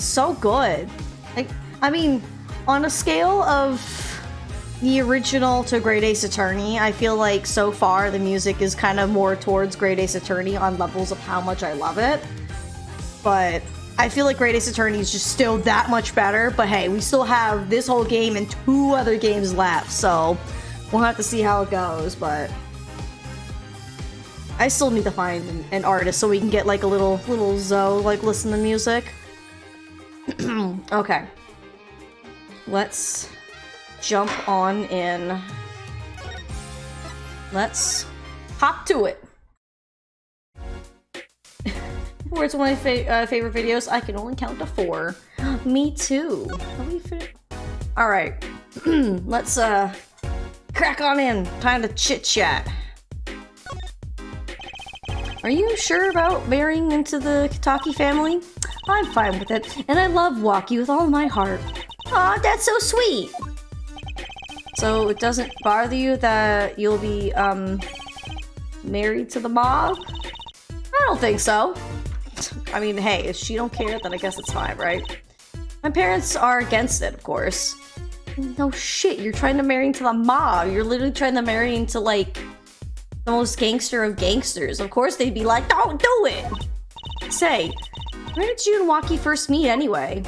so good. Like, I mean, on a scale of the original to Great Ace Attorney, I feel like so far the music is kind of more towards Great Ace Attorney on levels of how much I love it. But I feel like Great Ace Attorney is just still that much better. But hey, we still have this whole game and 2 other games left, so we'll have to see how it goes. But I still need to find an artist so we can get like a little Zoe like listen to music. Okay, let's jump on in. Let's hop to it. Where's one of my favorite videos? I can only count to 4. Me too. All right, let's crack on in. Time to chit chat. Are you sure about marrying into the Kitaki family? I'm fine with it, and I love Waki with all my heart. Aw, that's so sweet! So it doesn't bother you that you'll be, married to the mob? I don't think so. I mean, hey, if she don't care, then I guess it's fine, right? My parents are against it, of course. No shit, you're trying to marry into the mob. You're literally trying to marry into, like, the most gangster of gangsters. Of course they'd be like, don't do it! Say, where did you and Waki first meet anyway?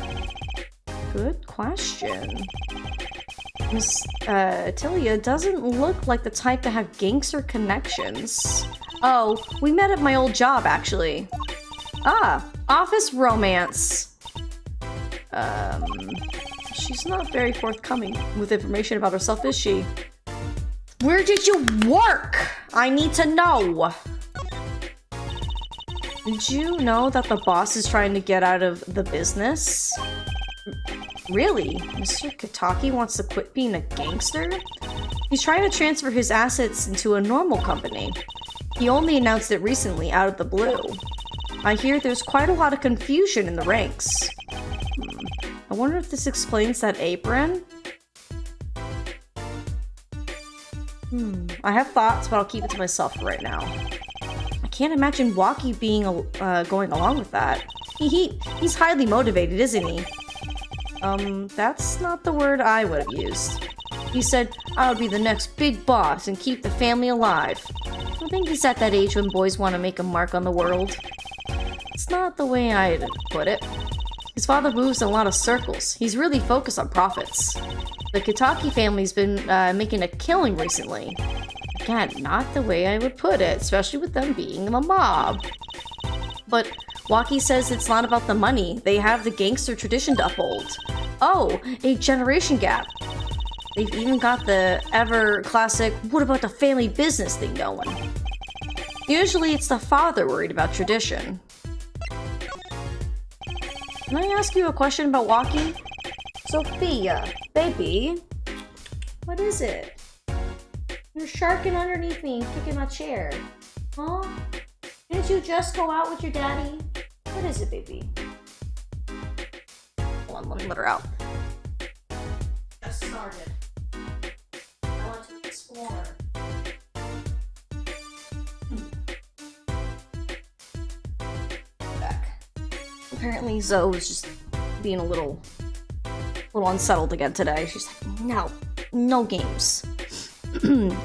Good question. Miss Tilia doesn't look like the type to have gangster connections. Oh, we met at my old job, actually. Ah, office romance. She's not very forthcoming with information about herself, is she? Where did you work? I need to know. Did you know that the boss is trying to get out of the business? Really? Mr. Kitaki wants to quit being a gangster? He's trying to transfer his assets into a normal company. He only announced it recently, out of the blue. I hear there's quite a lot of confusion in the ranks. I wonder if this explains that apron? I have thoughts, but I'll keep it to myself for right now. I can't imagine Waki being going along with that. He's highly motivated, isn't he? That's not the word I would have used. He said, I would be the next big boss and keep the family alive. I think he's at that age when boys want to make a mark on the world. It's not the way I'd put it. His father moves in a lot of circles. He's really focused on profits. The Kitaki family's been making a killing recently. Again, not the way I would put it, especially with them being the mob. But Waki says it's not about the money. They have the gangster tradition to uphold. Oh, a generation gap. They've even got the ever classic, what about the family business thing going. Usually it's the father worried about tradition. Can I ask you a question about Waki? Sophia, baby, what is it? You're sharking underneath me and kicking my chair. Huh? Didn't you just go out with your daddy? What is it, baby? Hold on, let me let her out. Just started. I want to explore. Back. Apparently Zoe was just being a little unsettled again today. She's like, no games.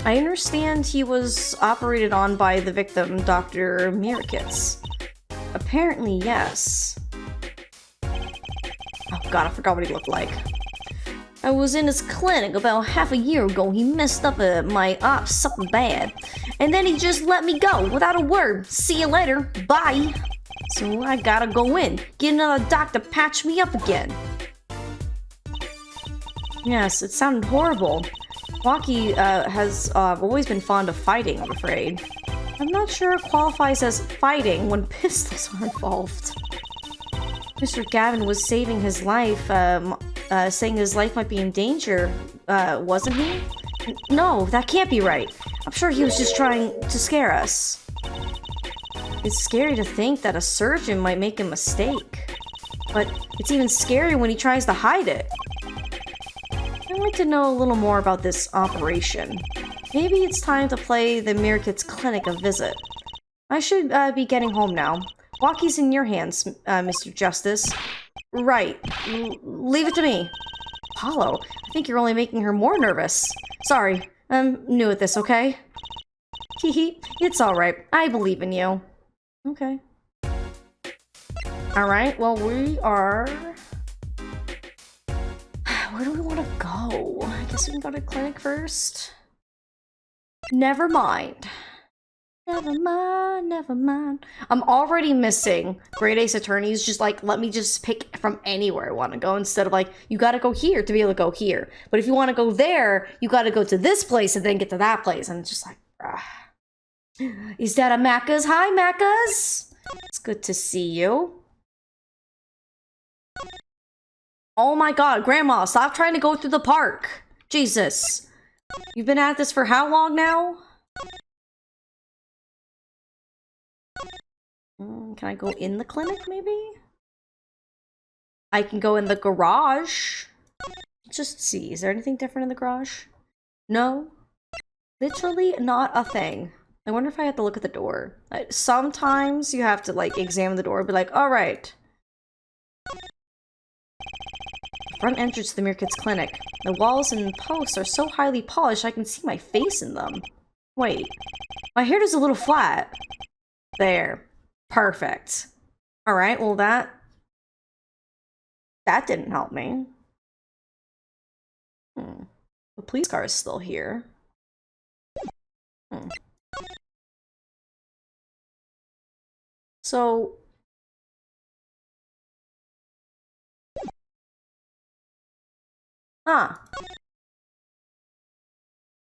I understand he was operated on by the victim, Dr. Mirakits. Apparently, yes. Oh god, I forgot what he looked like. I was in his clinic about half a year ago. He messed up my ops something bad. And then he just let me go without a word. See you later. Bye. So I gotta go in. Get another doctor to patch me up again. Yes, it sounded horrible. Waki has always been fond of fighting, I'm afraid. I'm not sure it qualifies as fighting when pistols are involved. Mr. Gavin was saving his life, saying his life might be in danger, wasn't he? No, that can't be right. I'm sure he was just trying to scare us. It's scary to think that a surgeon might make a mistake. But it's even scarier when he tries to hide it. I'd like to know a little more about this operation. Maybe it's time to play the Mirakits clinic a visit. I should be getting home now. Waki's in your hands, Mr. Justice. Right. Leave it to me. Apollo, I think you're only making her more nervous. Sorry, I'm new at this, okay? Hehe, it's alright. I believe in you. Okay. Alright, well, we are... Where do we want to go? I guess we can go to clinic first. Never mind. Never mind, never mind. I'm already missing Great Ace Attorneys. Just like, let me just pick from anywhere I want to go instead of like, you gotta go here to be able to go here. But if you want to go there, you gotta go to this place and then get to that place. And it's just like, Is that a Macca's? Hi, Macca's! It's good to see you. Oh my god, Grandma, stop trying to go through the park. Jesus. You've been at this for how long now? Can I go in the clinic, maybe? I can go in the garage. Just see, is there anything different in the garage? No. Literally not a thing. I wonder if I have to look at the door. Sometimes you have to, like, examine the door and be like, alright. Front entrance to the Mere Kids Clinic. The walls and posts are so highly polished I can see my face in them. Wait. My hair is a little flat. There. Perfect. Alright, well that didn't help me. The police car is still here. So...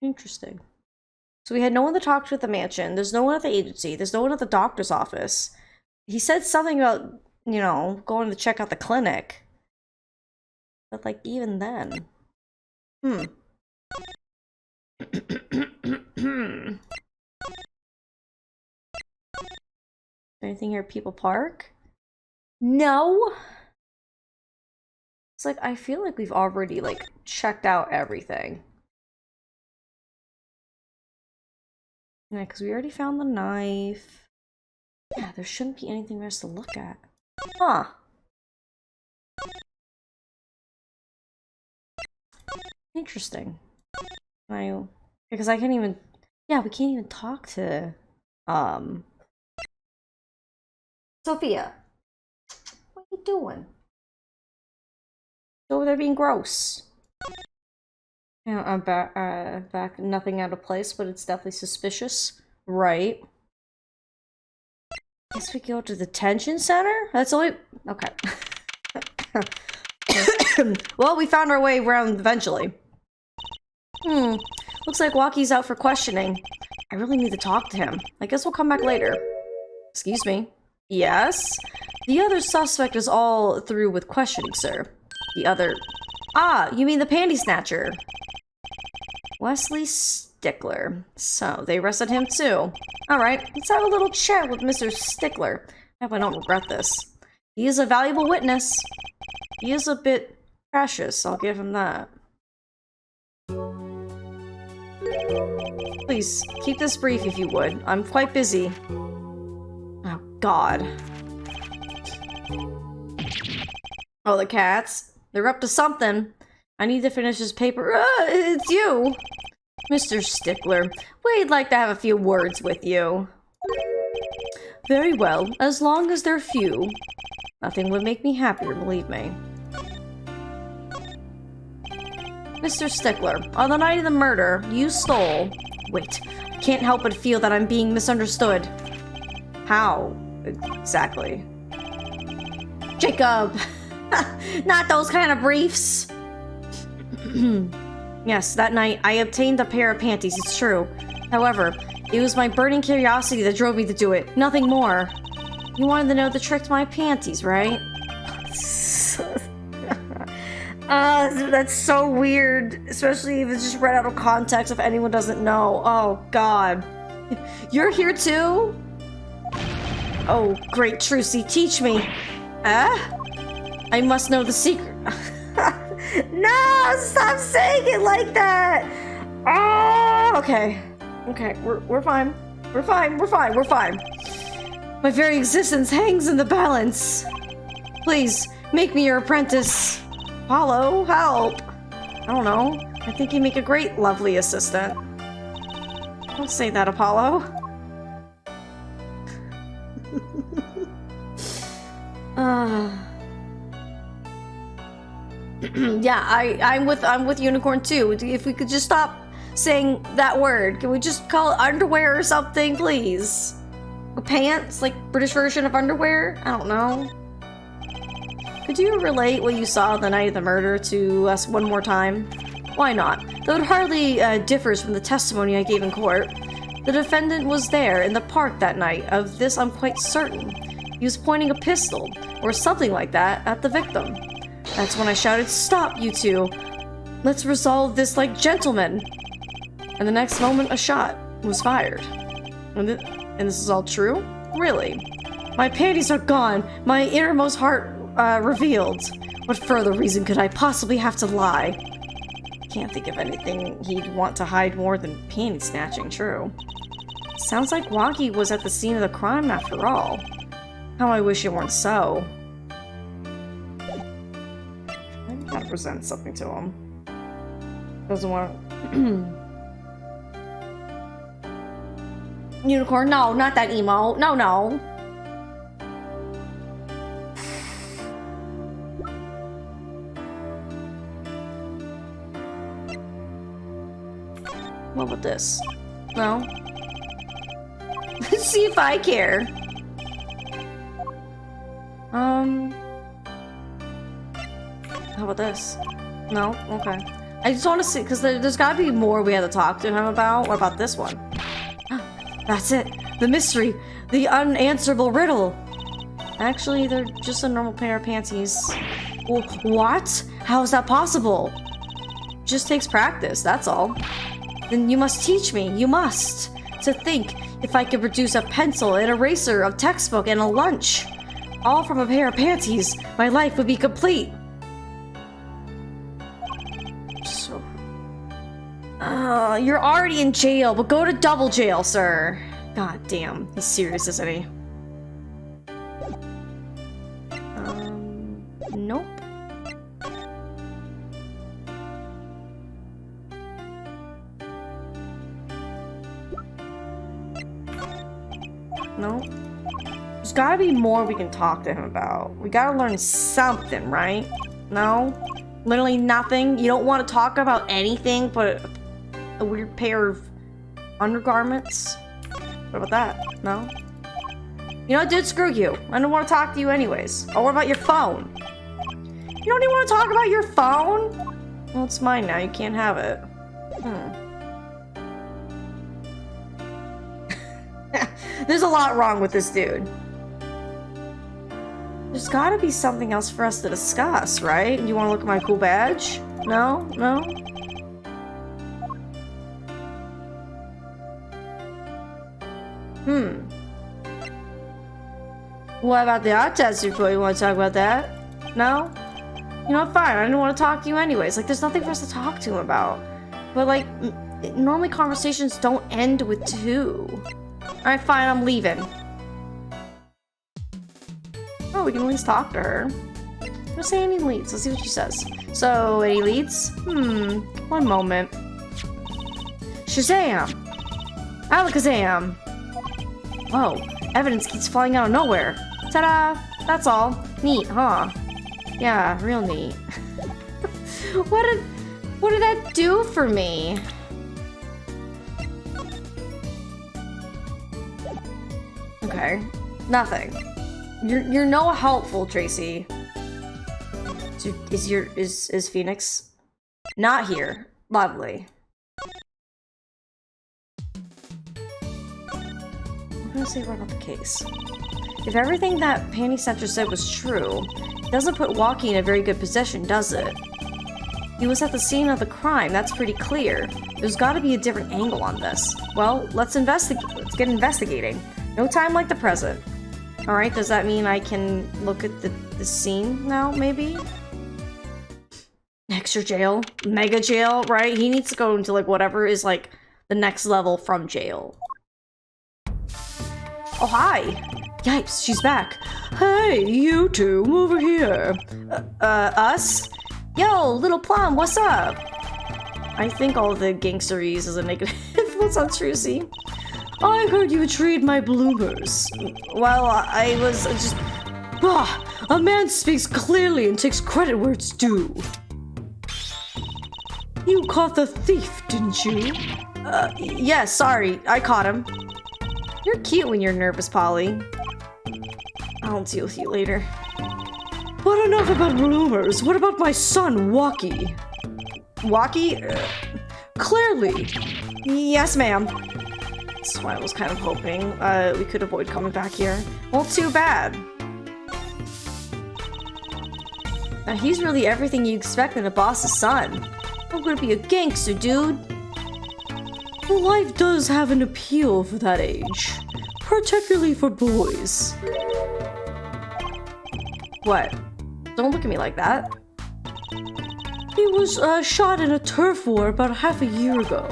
Interesting. So we had no one to talk to at the mansion. There's no one at the agency. There's no one at the doctor's office. He said something about, you know, going to check out the clinic. But, like, even then... Anything here at People Park? No! It's like, I feel like we've already, like, checked out everything. Yeah, because we already found the knife. Yeah, there shouldn't be anything else to look at. Huh. Interesting. Because I can't even... Yeah, we can't even talk to... Sophia. What are you doing? Over there being gross. Yeah, I'm back. Nothing out of place, but it's definitely suspicious. Right. Guess we go to the detention center? That's only... Okay. Well, we found our way around eventually. Looks like Walkie's out for questioning. I really need to talk to him. I guess we'll come back later. Excuse me. Yes? The other suspect is all through with questioning, sir. The other... Ah, you mean the panty snatcher. Wesley Stickler. So, they arrested him too. Alright, let's have a little chat with Mr. Stickler. I hope I don't regret this. He is a valuable witness. He is a bit precious, I'll give him that. Please, keep this brief if you would. I'm quite busy. Oh, God. Oh, the cats. They're up to something. I need to finish this paper. It's you! Mr. Stickler, we'd like to have a few words with you. Very well, as long as they're few. Nothing would make me happier, believe me. Mr. Stickler, on the night of the murder, you stole... Wait, I can't help but feel that I'm being misunderstood. How? Exactly. Jacob! Not those kind of briefs! Yes, that night, I obtained a pair of panties, it's true. However, it was my burning curiosity that drove me to do it, nothing more. You wanted to know the trick to my panties, right? That's so weird, especially if it's just read out of context if anyone doesn't know. Oh, God. You're here too? Oh, great Trucy, teach me. I must know the secret. No, stop saying it like that. Oh, okay. Okay, we're fine. We're fine. My very existence hangs in the balance. Please, make me your apprentice. Apollo, help. I don't know. I think you make a great, lovely assistant. Don't say that, Apollo. Yeah, I'm with Unicorn too. If we could just stop saying that word. Can we just call it underwear or something, please? Pants? Like British version of underwear? I don't know. Could you relate what you saw the night of the murder to us one more time? Why not? Though it hardly differs from the testimony I gave in court. The defendant was there in the park that night. Of this I'm quite certain. He was pointing a pistol, or something like that, at the victim. That's when I shouted, "Stop, you two! Let's resolve this like gentlemen!" And the next moment, a shot was fired. And this is all true? Really? My panties are gone, my innermost heart revealed. What further reason could I possibly have to lie? Can't think of anything he'd want to hide more than panty snatching, true. Sounds like Wonky was at the scene of the crime after all. How I wish it weren't so. I gotta present something to him. Doesn't want Unicorn, no, not that emo. No, no. What about this? No? Let's see if I care. How about this? No? Okay. I just want to see, because there's got to be more we have to talk to him about. What about this one? That's it! The mystery! The unanswerable riddle! Actually, they're just a normal pair of panties. What? How is that possible? Just takes practice, that's all. Then you must teach me, you must! To think, if I could produce a pencil, an eraser, a textbook, and a lunch, all from a pair of panties, my life would be complete! So... you're already in jail, but go to double jail, sir. God damn, he's serious, isn't he? Nope. Nope. There's gotta be more we can talk to him about. We gotta learn something, right? No? Literally nothing? You don't want to talk about anything but a weird pair of undergarments? What about that? No? You know what, dude? Screw you. I don't want to talk to you anyways. Oh, what about your phone? You don't even want to talk about your phone? Well, it's mine now. You can't have it. There's a lot wrong with this dude. There's gotta be something else for us to discuss, right? You want to look at my cool badge? No? No? What about the art test report? You want to talk about that? No? You know, fine. I didn't want to talk to you anyways. Like, there's nothing for us to talk to him about. But, like, normally conversations don't end with two. Alright, fine. I'm leaving. Oh, we can at least talk to her. Let's say any leads. Let's see what she says. So, any leads? One moment. Shazam! Alakazam! Whoa, evidence keeps falling out of nowhere. Ta-da! That's all. Neat, huh? Yeah, real neat. What did that do for me? Okay, nothing. You're no helpful, Tracy. Is Phoenix not here? Lovely. I'm gonna say what about the case? If everything that Panty Center said was true, it doesn't put Wonky in a very good position, does it? He was at the scene of the crime, that's pretty clear. There's gotta be a different angle on this. Well, let's get investigating. No time like the present. Alright, does that mean I can look at the scene now, maybe? Extra jail? Mega jail, right? He needs to go into, like, whatever is, like, the next level from jail. Oh, hi! Yipes, she's back. Hey, you two, over here. Us? Yo, little Plum, what's up? I think all the gangsteries is a negative influence on Trucy. I heard you betrayed my bloomers. Well, I was just... a man speaks clearly and takes credit where it's due. You caught the thief, didn't you? Yeah, sorry. I caught him. You're cute when you're nervous, Polly. I'll deal with you later. But enough about bloomers. What about my son, Walkie? Walkie? Clearly. Yes, ma'am. That's why I was kind of hoping we could avoid coming back here. Well, too bad. Now, he's really everything you expect in a boss's son. I'm gonna be a gangster, dude. Well, life does have an appeal for that age. Particularly for boys. What? Don't look at me like that. He was shot in a turf war about half a year ago.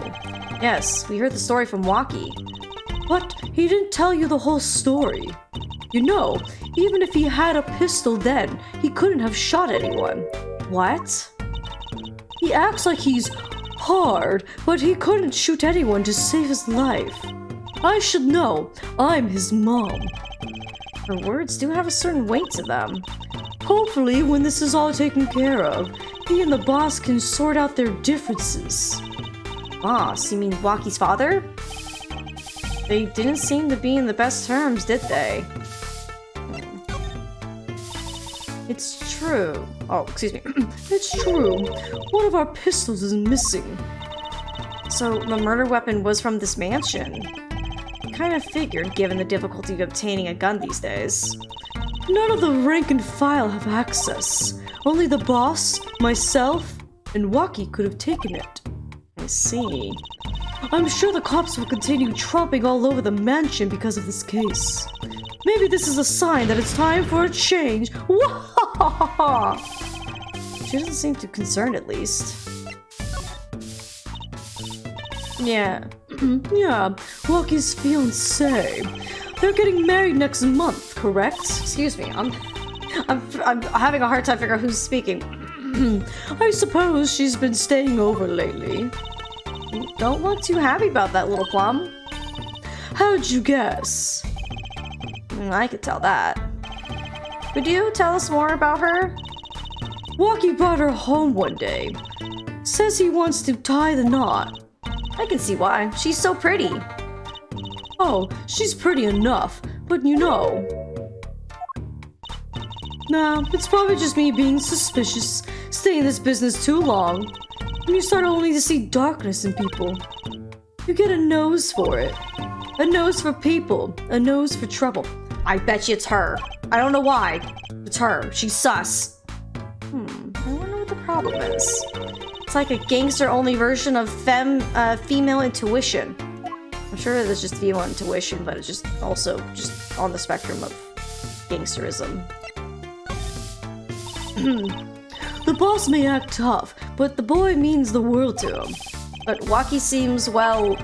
Yes, we heard the story from Walkie. But he didn't tell you the whole story. You know, even if he had a pistol then, he couldn't have shot anyone. What? He acts like he's hard, but he couldn't shoot anyone to save his life. I should know. I'm his mom. Her words do have a certain weight to them. Hopefully, when this is all taken care of, he and the boss can sort out their differences. Boss? You mean Walkie's father? They didn't seem to be in the best terms, did they? It's true. Oh, excuse me. It's true. One of our pistols is missing. So the murder weapon was from this mansion. I kind of figured, given the difficulty of obtaining a gun these days. None of the rank and file have access. Only the boss, myself, and Walkie could have taken it. I see. I'm sure the cops will continue tromping all over the mansion because of this case. Maybe this is a sign that it's time for a change. Wahahaha! She doesn't seem too concerned, at least. Yeah. Yeah, Walkie's fiancé. They're getting married next month, correct? Excuse me, I'm having a hard time figuring out who's speaking. I suppose she's been staying over lately. Don't look too happy about that, little Plum. How'd you guess? I could tell that. Could you tell us more about her? Walkie brought her home one day. Says he wants to tie the knot. I can see why. She's so pretty. Oh, she's pretty enough, but you know. Nah, it's probably just me being suspicious, staying in this business too long. And you start only to see darkness in people. You get a nose for it. A nose for people. A nose for trouble. I bet you it's her. I don't know why. It's her. She's sus. I wonder what the problem is. It's like a gangster-only version of female intuition. I'm sure there's just female intuition, but it's just also just on the spectrum of gangsterism. The boss may act tough, but the boy means the world to him. But Walkie seems, well,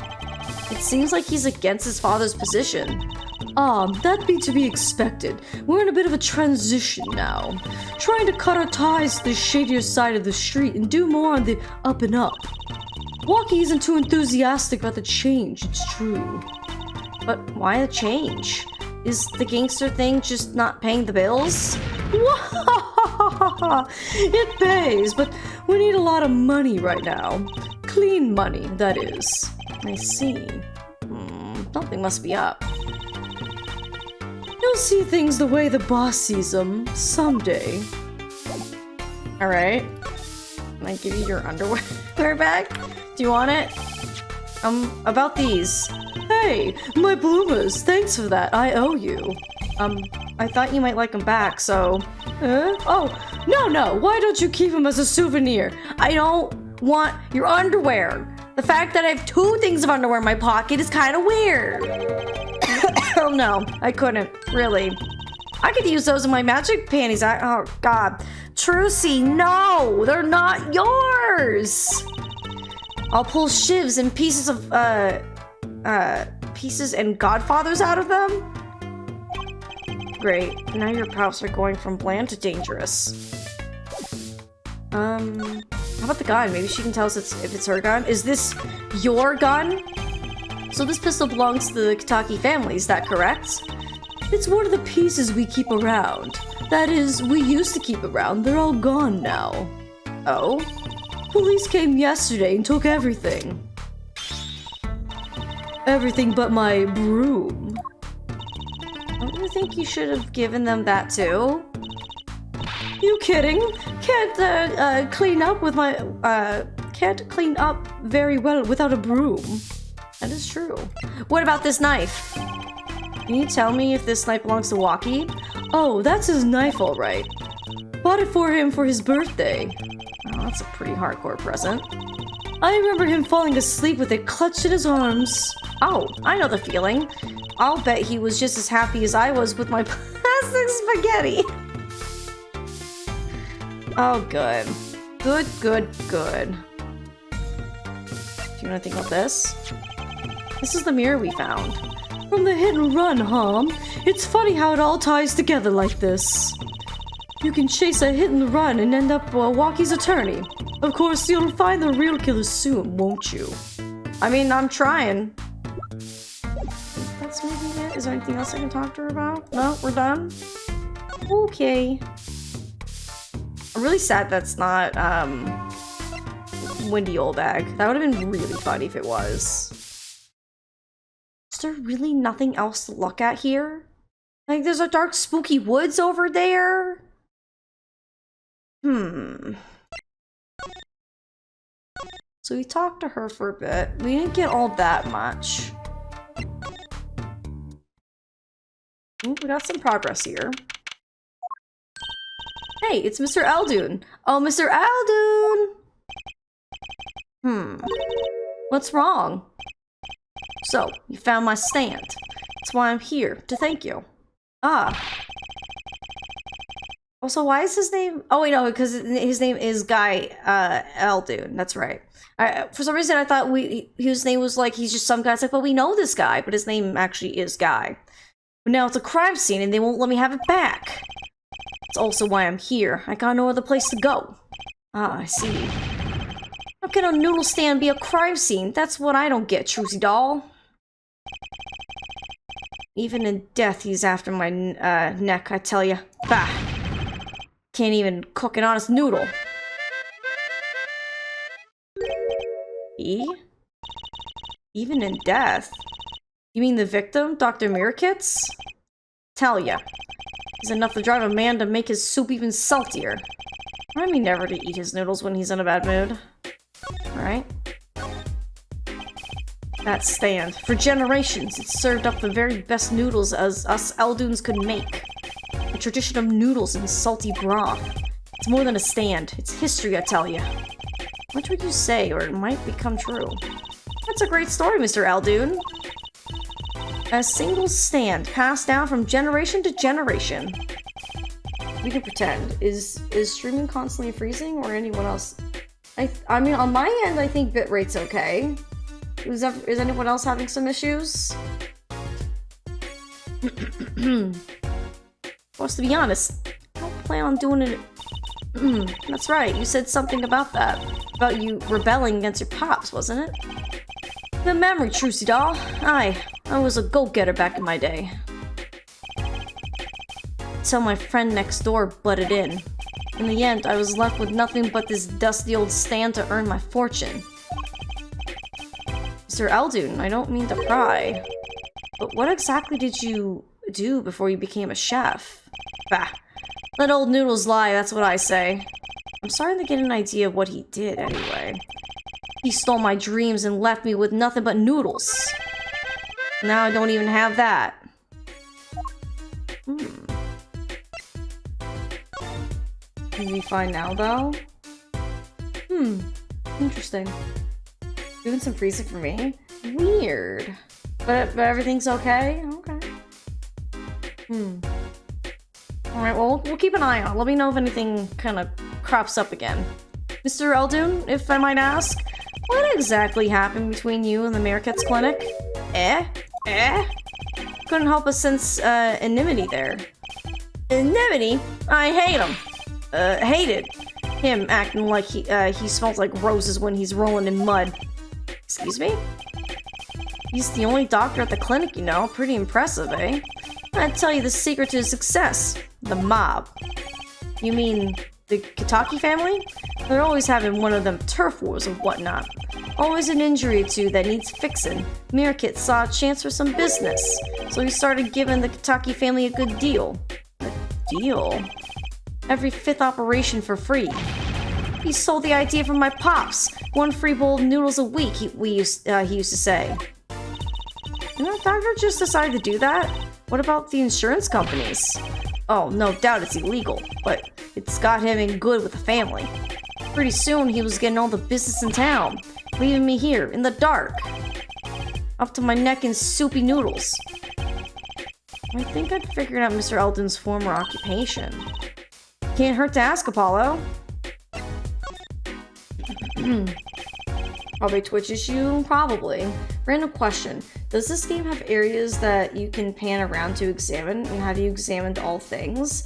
it seems like he's against his father's position. That'd be to be expected. We're in a bit of a transition now. Trying to cut our ties to the shadier side of the street and do more on the up and up. Walkie isn't too enthusiastic about the change, it's true. But why a change? Is the gangster thing just not paying the bills? It pays, but we need a lot of money right now. Clean money, that is. I see. Something must be up. You'll see things the way the boss sees them, someday. Alright. Can I give you your underwear back? Do you want it? About these. Hey, my bloomers, thanks for that, I owe you. I thought you might like them back, so... Oh, no, why don't you keep them as a souvenir? I don't want your underwear. The fact that I have 2 things of underwear in my pocket is kind of weird. Oh no, I couldn't, really. I could use those in my magic panties. Oh god. Trucy, no! They're not yours! I'll pull shivs and pieces of, pieces and godfathers out of them? Great. Now your pouts are going from bland to dangerous. How about the gun? Maybe she can tell us if it's her gun. Is this your gun? So this pistol belongs to the Kitaki family, is that correct? It's one of the pieces we keep around. That is, we used to keep around. They're all gone now. Oh? Police came yesterday and took everything. Everything but my broom. Don't you think you should have given them that too? You kidding? Can't clean up with my can't clean up very well without a broom. That is true. What about this knife? Can you tell me if this knife belongs to Waki? Oh, that's his knife, all right. Bought it for him for his birthday. Oh, that's a pretty hardcore present. I remember him falling asleep with it clutched in his arms. Oh, I know the feeling. I'll bet he was just as happy as I was with my plastic spaghetti. Oh, good. Good, good, good. Do you want to think about this? This is the mirror we found. From the hit and run, huh? It's funny how it all ties together like this. You can chase a hit and run and end up Waki's attorney. Of course, you'll find the real killer soon, won't you? I mean, I'm trying. That's maybe it. Is there anything else I can talk to her about? No, we're done? Okay. I'm really sad that's not, Windy Oldbag. That would have been really funny if it was. Is there really nothing else to look at here? Like, there's a dark, spooky woods over there? So we talked to her for a bit. We didn't get all that much. Ooh, we got some progress here. Hey, it's Mr. Eldoon. Oh, Mr. Eldoon! What's wrong? So, you found my stand. That's why I'm here, to thank you. Ah. Also, why is his name? Oh, wait, no, because his name is Guy Eldoon. That's right. For some reason, I thought his name was like, he's just some guy. It's like, well, we know this guy, but his name actually is Guy. But now it's a crime scene and they won't let me have it back. It's also why I'm here. I got no other place to go. Ah, I see. How can a noodle stand be a crime scene? That's what I don't get, Trucy doll. Even in death, he's after my neck, I tell ya. Bah! Can't even cook an honest noodle. Even in death? You mean the victim, Dr. Mirakits? Tell ya. He's enough to drive a man to make his soup even saltier. Remind me never to eat his noodles when he's in a bad mood. Alright. That stand. For generations, it served up the very best noodles as us Eldoons could make. A tradition of noodles and salty broth. It's more than a stand. It's history, I tell ya. What would you say, or it might become true? That's a great story, Mr. Eldoon. A single stand passed down from generation to generation. We can pretend. Is streaming constantly freezing, or anyone else? I mean, on my end, I think bitrate's okay. Is anyone else having some issues? Well, to be honest, I don't plan on doing it. That's right, you said something about that. About you rebelling against your pops, wasn't it? The memory, Trucy doll. I was a go-getter back in my day. Till my friend next door butted in. In the end, I was left with nothing but this dusty old stand to earn my fortune. Mr. Eldoon, I don't mean to pry, but what exactly did you do before you became a chef? Bah, let old noodles lie, that's what I say. I'm starting to get an idea of what he did anyway. He stole my dreams and left me with nothing but noodles. Now I don't even have that. Can we find now, though? Interesting. Doing some freezing for me? Weird. But everything's okay? Okay. Alright, well, we'll keep an eye on it. Let me know if anything kind of crops up again. Mr. Eldoon, if I might ask, what exactly happened between you and the Mirakits clinic? Couldn't help but sense enmity there. Anemone? I hate him. Hated him acting like he smells like roses when he's rolling in mud. Excuse me? He's the only doctor at the clinic, you know. Pretty impressive, eh? I'd tell you the secret to his success. The mob. You mean the Kitaki family? They're always having one of them turf wars and whatnot. Always an injury or two that needs fixing. Mirkit saw a chance for some business, so he started giving the Kitaki family a good deal. A deal? Every 5th operation for free. He sold the idea from my pops. 1 free bowl of noodles a week, he used to say. Didn't the doctor just decide to do that? What about the insurance companies? Oh, no doubt it's illegal, but it's got him in good with the family. Pretty soon he was getting all the business in town, leaving me here, in the dark. Up to my neck in soupy noodles. I think I'd figured out Mr. Eldon's former occupation. Can't hurt to ask, Apollo. Probably Twitch issue? Probably. Random question. Does this game have areas that you can pan around to examine? And have you examined all things?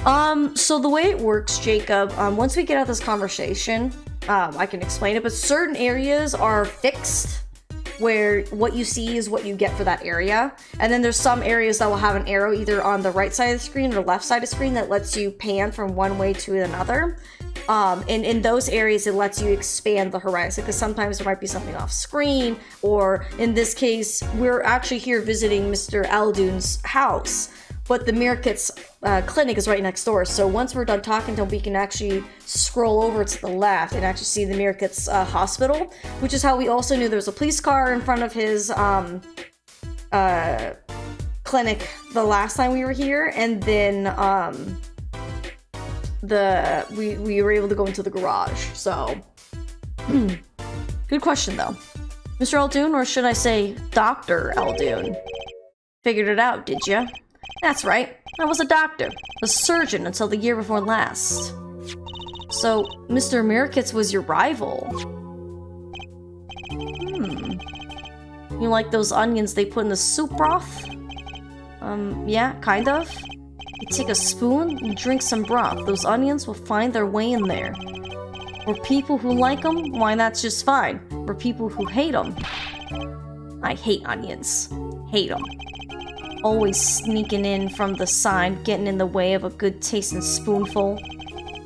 So the way it works, Jacob, once we get out of this conversation, I can explain it, but certain areas are fixed, where what you see is what you get for that area. And then there's some areas that will have an arrow either on the right side of the screen or left side of the screen that lets you pan from one way to another. And in those areas, it lets you expand the horizon, because sometimes there might be something off screen, or in this case, we're actually here visiting Mr. Eldon's house, but the Mirkit's clinic is right next door. So once we're done talking to him, we can actually scroll over to the left and actually see the Mirkit's hospital, which is how we also knew there was a police car in front of his clinic the last time we were here, and then we were able to go into the garage. So good question though. Mr. Eldon, or should I say Dr. Eldon? Figured it out, did ya? That's right, I was a doctor, a surgeon until the year before last. So, Mr. Mirkit's was your rival. You like those onions they put in the soup broth? Yeah, kind of. You take a spoon and drink some broth. Those onions will find their way in there. For people who like them, why that's just fine. For people who hate them, I hate onions. Hate them. Always sneaking in from the side, getting in the way of a good tasting spoonful.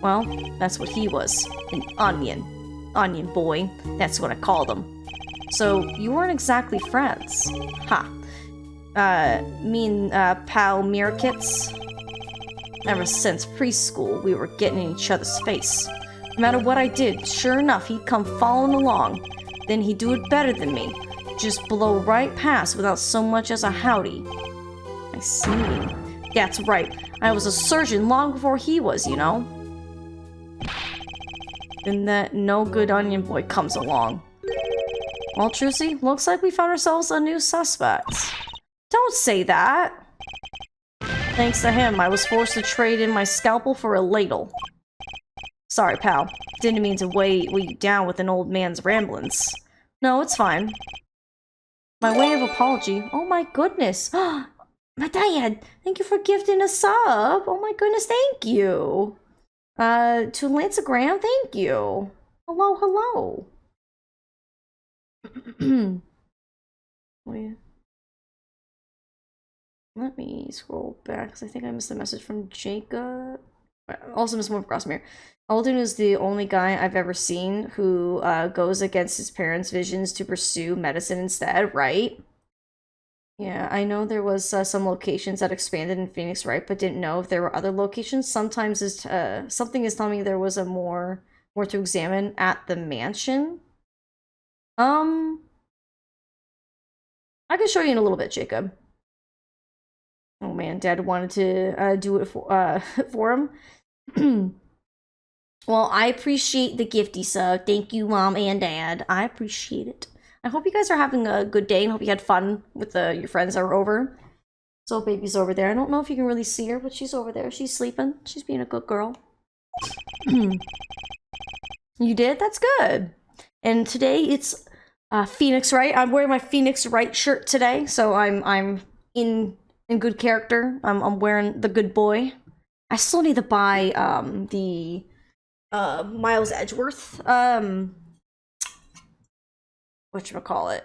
Well, that's what he was. An onion. Onion boy. That's what I called him. So, you weren't exactly friends. Ha. Me and pal Mirkit's? Ever since preschool, we were getting in each other's face. No matter what I did, sure enough, he'd come following along. Then he'd do it better than me. Just blow right past without so much as a howdy. I see. That's right. I was a surgeon long before he was, you know. Then that no-good onion boy comes along. Well, Trucy, looks like we found ourselves a new suspect. Don't say that! Thanks to him, I was forced to trade in my scalpel for a ladle. Sorry, pal. Didn't mean to weigh you down with an old man's ramblings. No, it's fine. My way of apology. Oh my goodness! My dad! Thank you for gifting a sub! Oh my goodness, thank you! To Lancegram, thank you! Hello, hello! Wait. Let me scroll back, because I think I missed a message from Jacob. Also missed one from Crossmere. Eldon is the only guy I've ever seen who goes against his parents' visions to pursue medicine instead, right? Yeah, I know there was some locations that expanded in Phoenix, right? But didn't know if there were other locations. Sometimes something is telling me there was a more to examine at the mansion. I can show you in a little bit, Jacob. Oh man, Dad wanted to do it for him. Well, I appreciate the gifty sub. Thank you, Mom and Dad. I appreciate it. I hope you guys are having a good day and hope you had fun with your friends that were over. So baby's over there. I don't know if you can really see her, but she's over there. She's sleeping. She's being a good girl. You did? That's good. And today it's Phoenix Wright. I'm wearing my Phoenix Wright shirt today, so I'm in in good character. I'm wearing the good boy. I still need to buy the Miles Edgeworth whatchamacallit,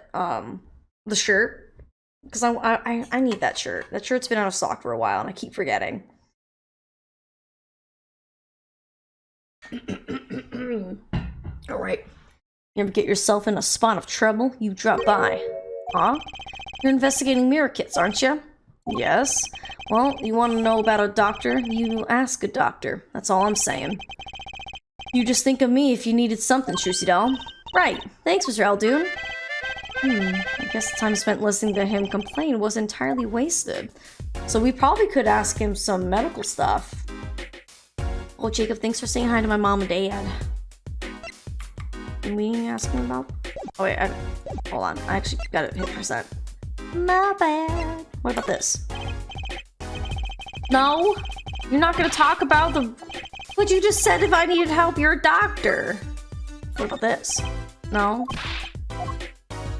the shirt, because I need that shirt. That shirt's been out of stock for a while and I keep forgetting. All right. You ever get yourself in a spot of trouble? You drop by. Huh? You're investigating mirror kits, aren't you? Yes. Well, you want to know about a doctor? You ask a doctor. That's all I'm saying. You just think of me if you needed something, Shusy Doll. Right. Thanks, Mr. Aldoon. I guess the time spent listening to him complain was entirely wasted. So we probably could ask him some medical stuff. Oh, Jacob, thanks for saying hi to my mom and dad. Can we ask him about... Oh, wait, hold on. I actually got it hit percent. My bad. What about this? No? You're not gonna talk about the... But you just said if I needed help, you're a doctor. What about this? No?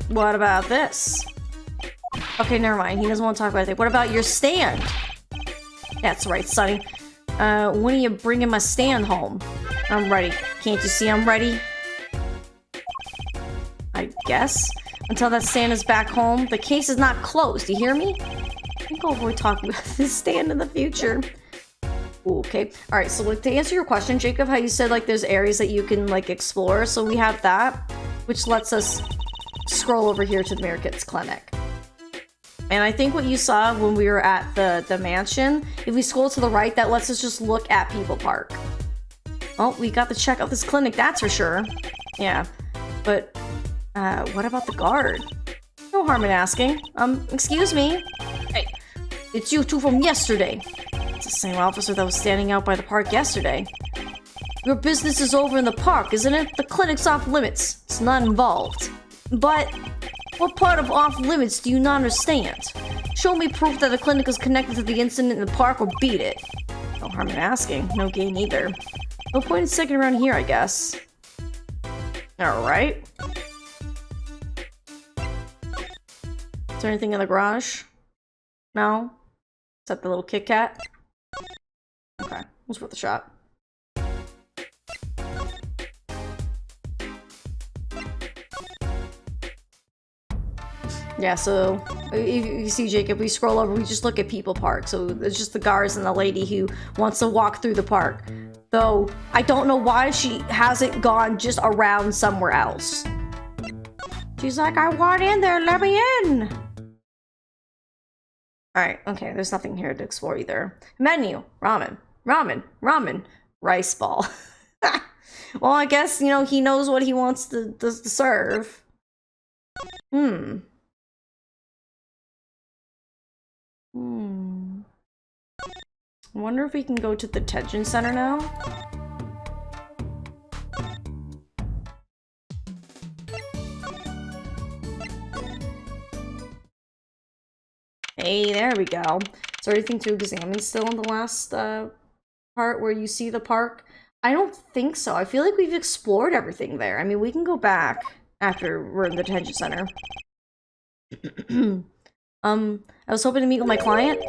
What about this? Okay, never mind. He doesn't want to talk about anything. What about your stand? That's right, Sonny. When are you bringing my stand home? I'm ready. Can't you see I'm ready? I guess. Until that stand is back home, the case is not closed. You hear me? I think I'll avoid talking about this stand in the future. Ooh, okay. Alright, so like, to answer your question, Jacob, how you said like there's areas that you can like explore, so we have that, which lets us scroll over here to the Mirror Kits Clinic. And I think what you saw when we were at the mansion, if we scroll to the right, that lets us just look at People Park. Oh, we got to check out this clinic, that's for sure. Yeah, but what about the guard? No harm in asking. Excuse me? Hey, it's you two from yesterday. It's the same officer that was standing out by the park yesterday. Your business is over in the park, isn't it? The clinic's off limits. It's not involved. But what part of off limits do you not understand? Show me proof that the clinic is connected to the incident in the park or beat it. No harm in asking. No gain either. No point in sticking around here, I guess. Alright. Is there anything in the garage? No? Is that the little Kit Kat? Okay, it was worth a shot. Yeah, so you see, Jacob, we scroll over, we just look at People Park. So it's just the guards and the lady who wants to walk through the park. Though, I don't know why she hasn't gone just around somewhere else. She's like, I want in there, let me in! Alright, okay, there's nothing here to explore either. Menu, ramen, ramen, ramen, rice ball. Well, I guess, you know, he knows what he wants to serve. I wonder if we can go to the detention center now. Hey, there we go. Is there anything to examine still in the last part where you see the park? I don't think so. I feel like we've explored everything there. I mean, we can go back after we're in the detention center. I was hoping to meet with my client.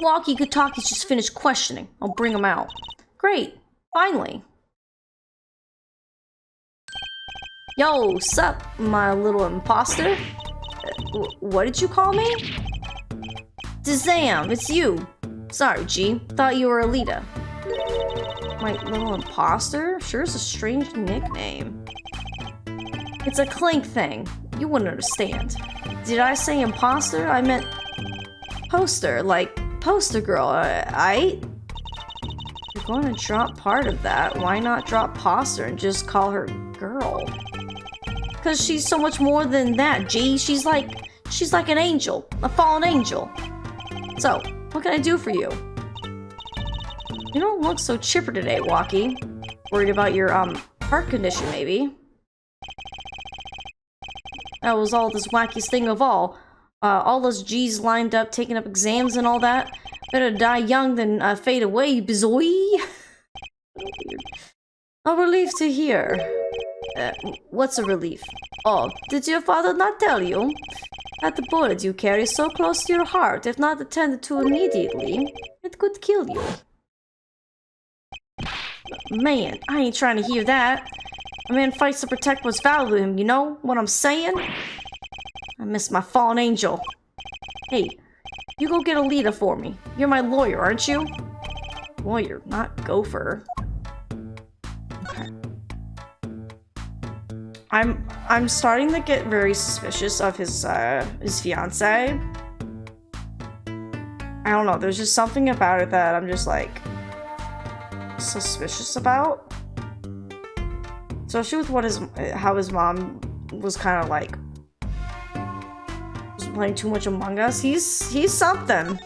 Walkie could talk, he's just finished questioning. I'll bring him out. Great. Finally. Yo, sup, my little imposter? What did you call me? Dizam, it's you. Sorry, G. Thought you were Alita. My little imposter? Sure is a strange nickname. It's a Clank thing. You wouldn't understand. Did I say imposter? I meant poster, like poster girl. You're going to drop part of that. Why not drop poster and just call her girl? Because she's so much more than that, G. She's like an angel, a fallen angel. So, what can I do for you? You don't look so chipper today, Walkie. Worried about your heart condition, maybe? That was all this wackiest thing of all. All those G's lined up, taking up exams and all that. Better die young than fade away, you bizoy. I'm relieved to hear. What's a relief? Oh, did your father not tell you? That the bullet you carry so close to your heart, if not attended to immediately, it could kill you. Man, I ain't trying to hear that. A man fights to protect what's valuable to him, you know what I'm saying? I miss my fallen angel. Hey, you go get Alita for me. You're my lawyer, aren't you? Lawyer, not gopher. Okay. I'm starting to get very suspicious of his fiance. I don't know, there's just something about it that I'm just like suspicious about. Especially with how his mom was kind of like was playing too much Among Us. He's something.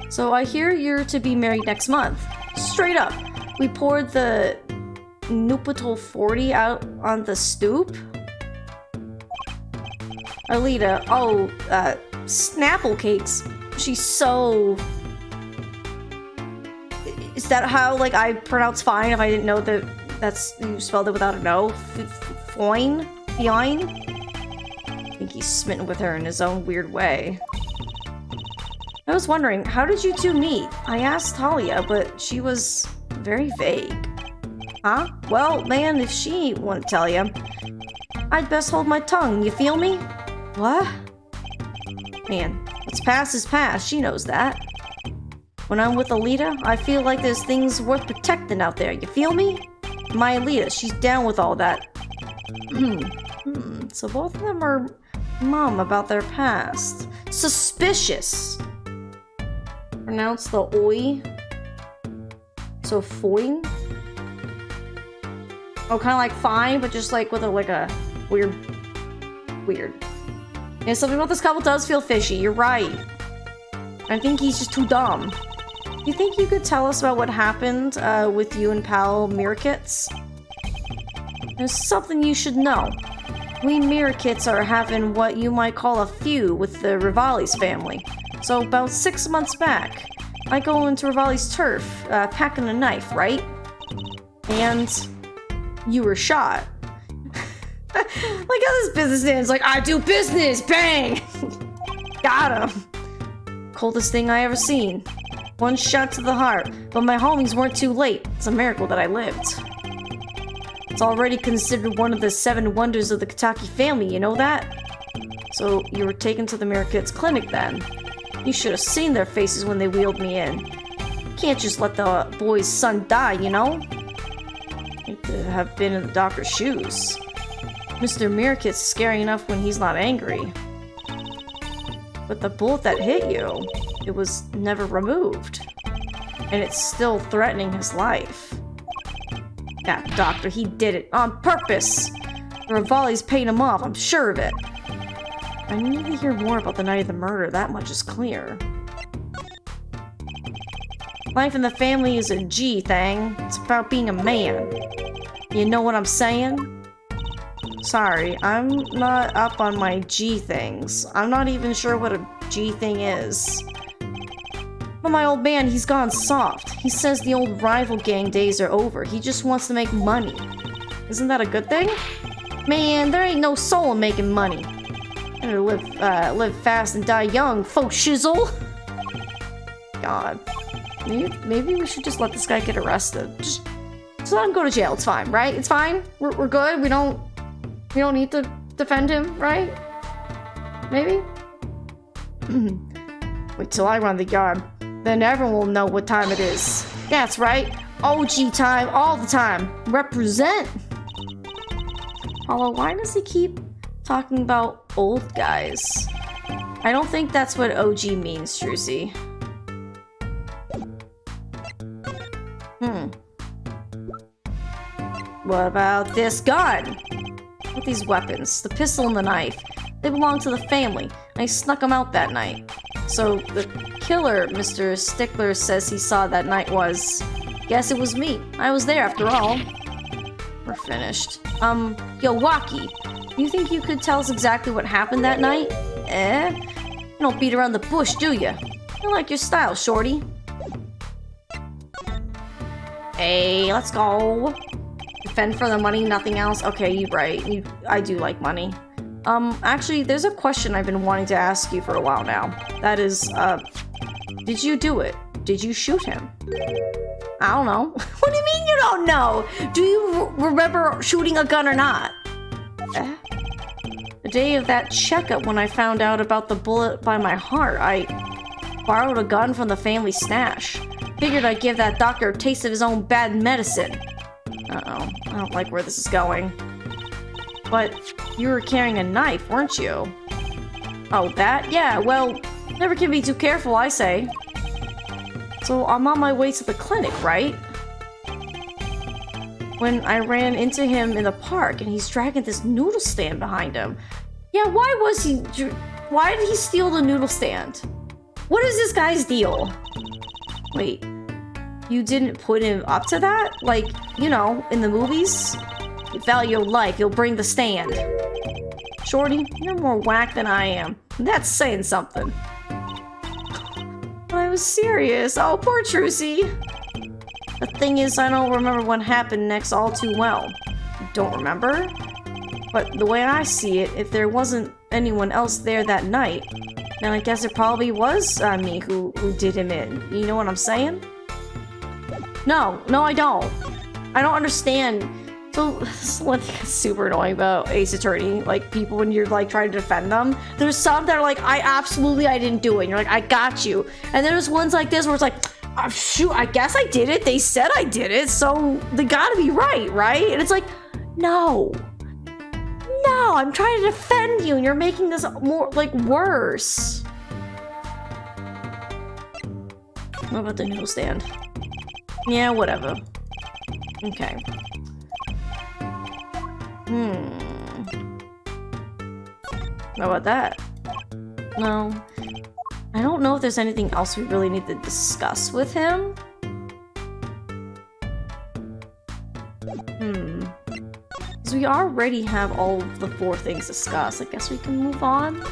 So I hear you're to be married next month. Straight up. We poured the Nupital 40 out on the stoop. Alita, Snapple cakes. She's so... Is that how, like, I pronounce fine if I didn't know that you spelled it without a no? Foin? Fine? I think he's smitten with her in his own weird way. I was wondering, how did you two meet? I asked Talia, but she was very vague. Huh? Well, man, if she won't tell you, I'd best hold my tongue, you feel me? What? Man, what's past is past, she knows that. When I'm with Alita, I feel like there's things worth protecting out there, you feel me? My Alita, she's down with all that. So both of them are mum about their past. Suspicious! Pronounce the oi. So foin? Oh, kind of like fine, but just like with a weird. Yeah, something about this couple does feel fishy. You're right. I think he's just too dumb. You think you could tell us about what happened with you and pal Mirrorkits? There's something you should know. We Mirrorkits are having what you might call a feud with the Rivali's family. So about 6 months back, I go into Rivali's turf, packing a knife, right? And you were shot. Like how this business ends, like, I do business, bang! Got him. Coldest thing I ever seen. One shot to the heart, but my homies weren't too late. It's a miracle that I lived. It's already considered one of the 7 wonders of the Kitaki family, you know that? So you were taken to the Mirrorkits clinic then. You should have seen their faces when they wheeled me in. Can't just let the boy's son die, you know? Hate to have been in the doctor's shoes. Mr. Mirrorkit's scary enough when he's not angry. But the bullet that hit you, it was never removed. And it's still threatening his life. That doctor, he did it on purpose! The Rivali's paid him off, I'm sure of it. I need to hear more about the night of the murder, that much is clear. Life in the family is a G thing. It's about being a man. You know what I'm saying? Sorry, I'm not up on my G things. I'm not even sure what a G thing is. But my old man, he's gone soft. He says the old rival gang days are over. He just wants to make money. Isn't that a good thing? Man, there ain't no soul in making money. Better live fast and die young, faux shizzle. God. Maybe we should just let this guy get arrested. Just let him go to jail. It's fine, right? It's fine. We're good. We don't need to defend him, right? Maybe? Wait till I run the yard. Then everyone will know what time it is. That's right. OG time all the time. Represent. Although, why does he keep talking about old guys? I don't think that's what OG means, Trucy. What about this gun? What these weapons? The pistol and the knife. They belong to the family. I snuck them out that night. So the killer Mr. Stickler says he saw that night was... Guess it was me. I was there after all. We're finished. Yo, Waki. You think you could tell us exactly what happened that night? You don't beat around the bush, do you? I like your style, shorty. Hey, let's go. Defend for the money, nothing else? Okay, you're right. I do like money. Actually, there's a question I've been wanting to ask you for a while now. That is, did you do it? Did you shoot him? I don't know. What do you mean you don't know? Do you remember shooting a gun or not? The day of that checkup when I found out about the bullet by my heart, I borrowed a gun from the family stash. Figured I'd give that doctor a taste of his own bad medicine. Uh-oh, I don't like where this is going. But you were carrying a knife, weren't you? Oh, that? Yeah, well, never can be too careful, I say. So I'm on my way to the clinic, right? When I ran into him in the park and he's dragging this noodle stand behind him. Yeah, why did he steal the noodle stand? What is this guy's deal? Wait, you didn't put him up to that? Like, you know, in the movies? You value your life, you'll bring the stand. Shorty, you're more whack than I am. That's saying something. I was serious. Oh, poor Trucy. The thing is, I don't remember what happened next all too well. Don't remember? But the way I see it, if there wasn't anyone else there that night, then I guess it probably was me who did him in. You know what I'm saying? No, I don't. I don't understand. So, this is one thing that's super annoying about Ace Attorney. Like, people when you're, like, trying to defend them. There's some that are like, I didn't do it. And you're like, I got you. And then there's ones like this where it's like, oh, shoot, I guess I did it. They said I did it, so they gotta be right? And it's like, no, I'm trying to defend you, and you're making this more, like, worse. What about the noodle stand? Yeah, whatever. Okay. How about that? No. I don't know if there's anything else we really need to discuss with him. Because we already have all of the 4 things discussed. I guess we can move on.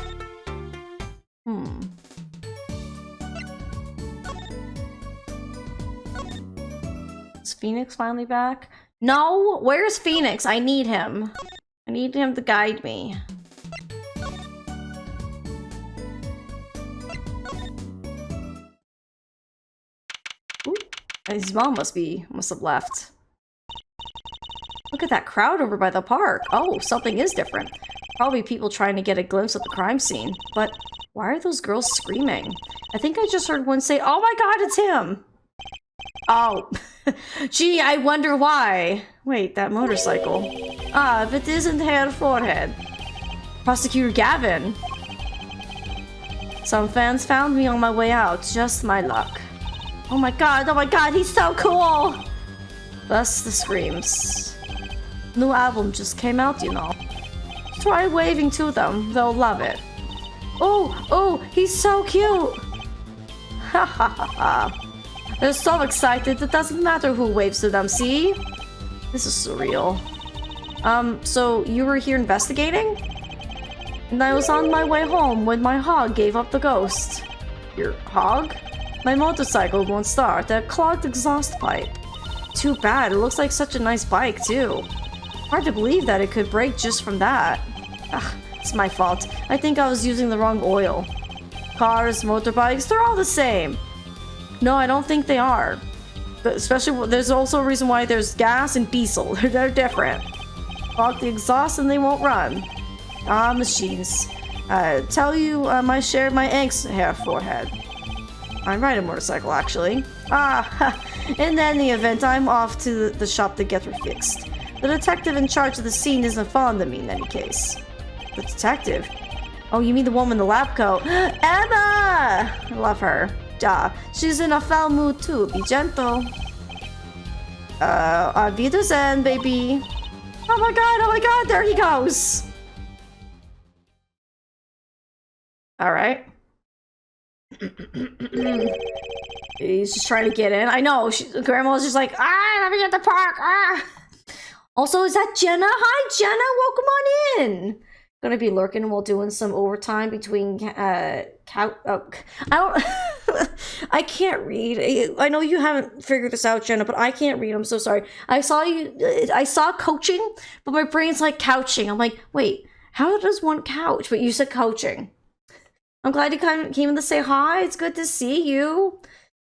Is Phoenix finally back? No! Where's Phoenix? I need him. I need him to guide me. Ooh, his mom must have left. Look at that crowd over by the park. Oh, something is different. Probably people trying to get a glimpse of the crime scene. But why are those girls screaming? I think I just heard one say, "Oh my god, it's him!" Oh. Gee, I wonder why. Wait, that motorcycle. Ah, if it isn't Herr Forehead. Prosecutor Gavin. Some fans found me on my way out. Just my luck. Oh my god, he's so cool! Thus the screams. New album just came out, you know. Try waving to them, they'll love it. Oh, he's so cute! Ha ha ha ha. They're so excited, it doesn't matter who waves to them, see? This is surreal. So you were here investigating? And I was on my way home when my hog gave up the ghost. Your hog? My motorcycle won't start, a clogged exhaust pipe. Too bad, it looks like such a nice bike, too. Hard to believe that it could break just from that. Ugh, it's my fault. I think I was using the wrong oil. Cars, motorbikes, they're all the same. No, I don't think they are. But especially, there's also a reason why there's gas and diesel. They're different. Clog the exhaust and they won't run. Ah, machines. Tell you my share of my angst, Herr Forehead. I ride a motorcycle, actually. Ah, in any event, I'm off to the shop to get her fixed. The detective in charge of the scene isn't fond of me in any case. The detective? Oh, you mean the woman in the lab coat? Emma! I love her. Ja, she's in a foul mood too. Be gentle. Auf Wiedersehen, baby. Oh my god, there he goes. Alright. He's just trying to get in. I know, Grandma's just like, let me get the park. Also, is that Jenna? Hi, Jenna, welcome on in. Gonna be lurking while doing some overtime between, I don't... I can't read. I know you haven't figured this out, Jenna, but I can't read. I'm so sorry. I saw coaching, but my brain's like couching. I'm like, wait, how does one couch? But you said coaching. I'm glad you came in to say hi. It's good to see you.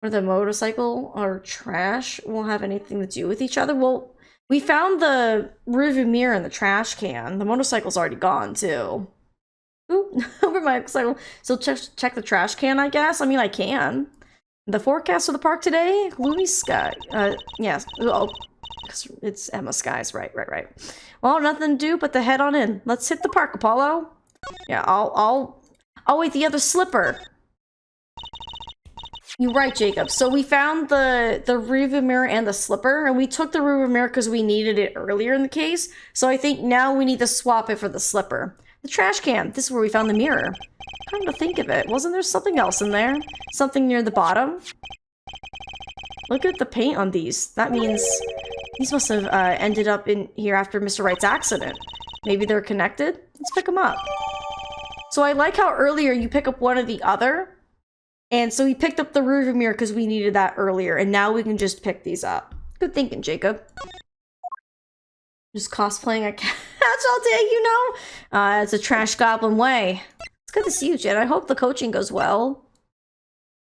Whether the motorcycle or trash won't have anything to do with each other. Well, we found the rearview mirror in the trash can. The motorcycle's already gone, too. Ooh, over my motorcycle. So check the trash can, I guess. I mean, I can. The forecast for the park today? Gloomy sky. Yes. Oh, it's Emma skies. Right. Well, nothing to do but to head on in. Let's hit the park, Apollo. Yeah, I'll wait, the other slipper. You're right, Jacob. So we found the rearview mirror and the slipper, and we took the rearview mirror because we needed it earlier in the case. So I think now we need to swap it for the slipper. The trash can. This is where we found the mirror. Come to think of it, wasn't there something else in there? Something near the bottom? Look at the paint on these. That means these must have ended up in here after Mr. Wright's accident. Maybe they're connected? Let's pick them up. So I like how earlier you pick up one or the other. And so we picked up the rearview mirror because we needed that earlier. And now we can just pick these up. Good thinking, Jacob. Just cosplaying a catch all day, you know? It's a trash goblin way. It's good to see you, Jen. I hope the coaching goes well.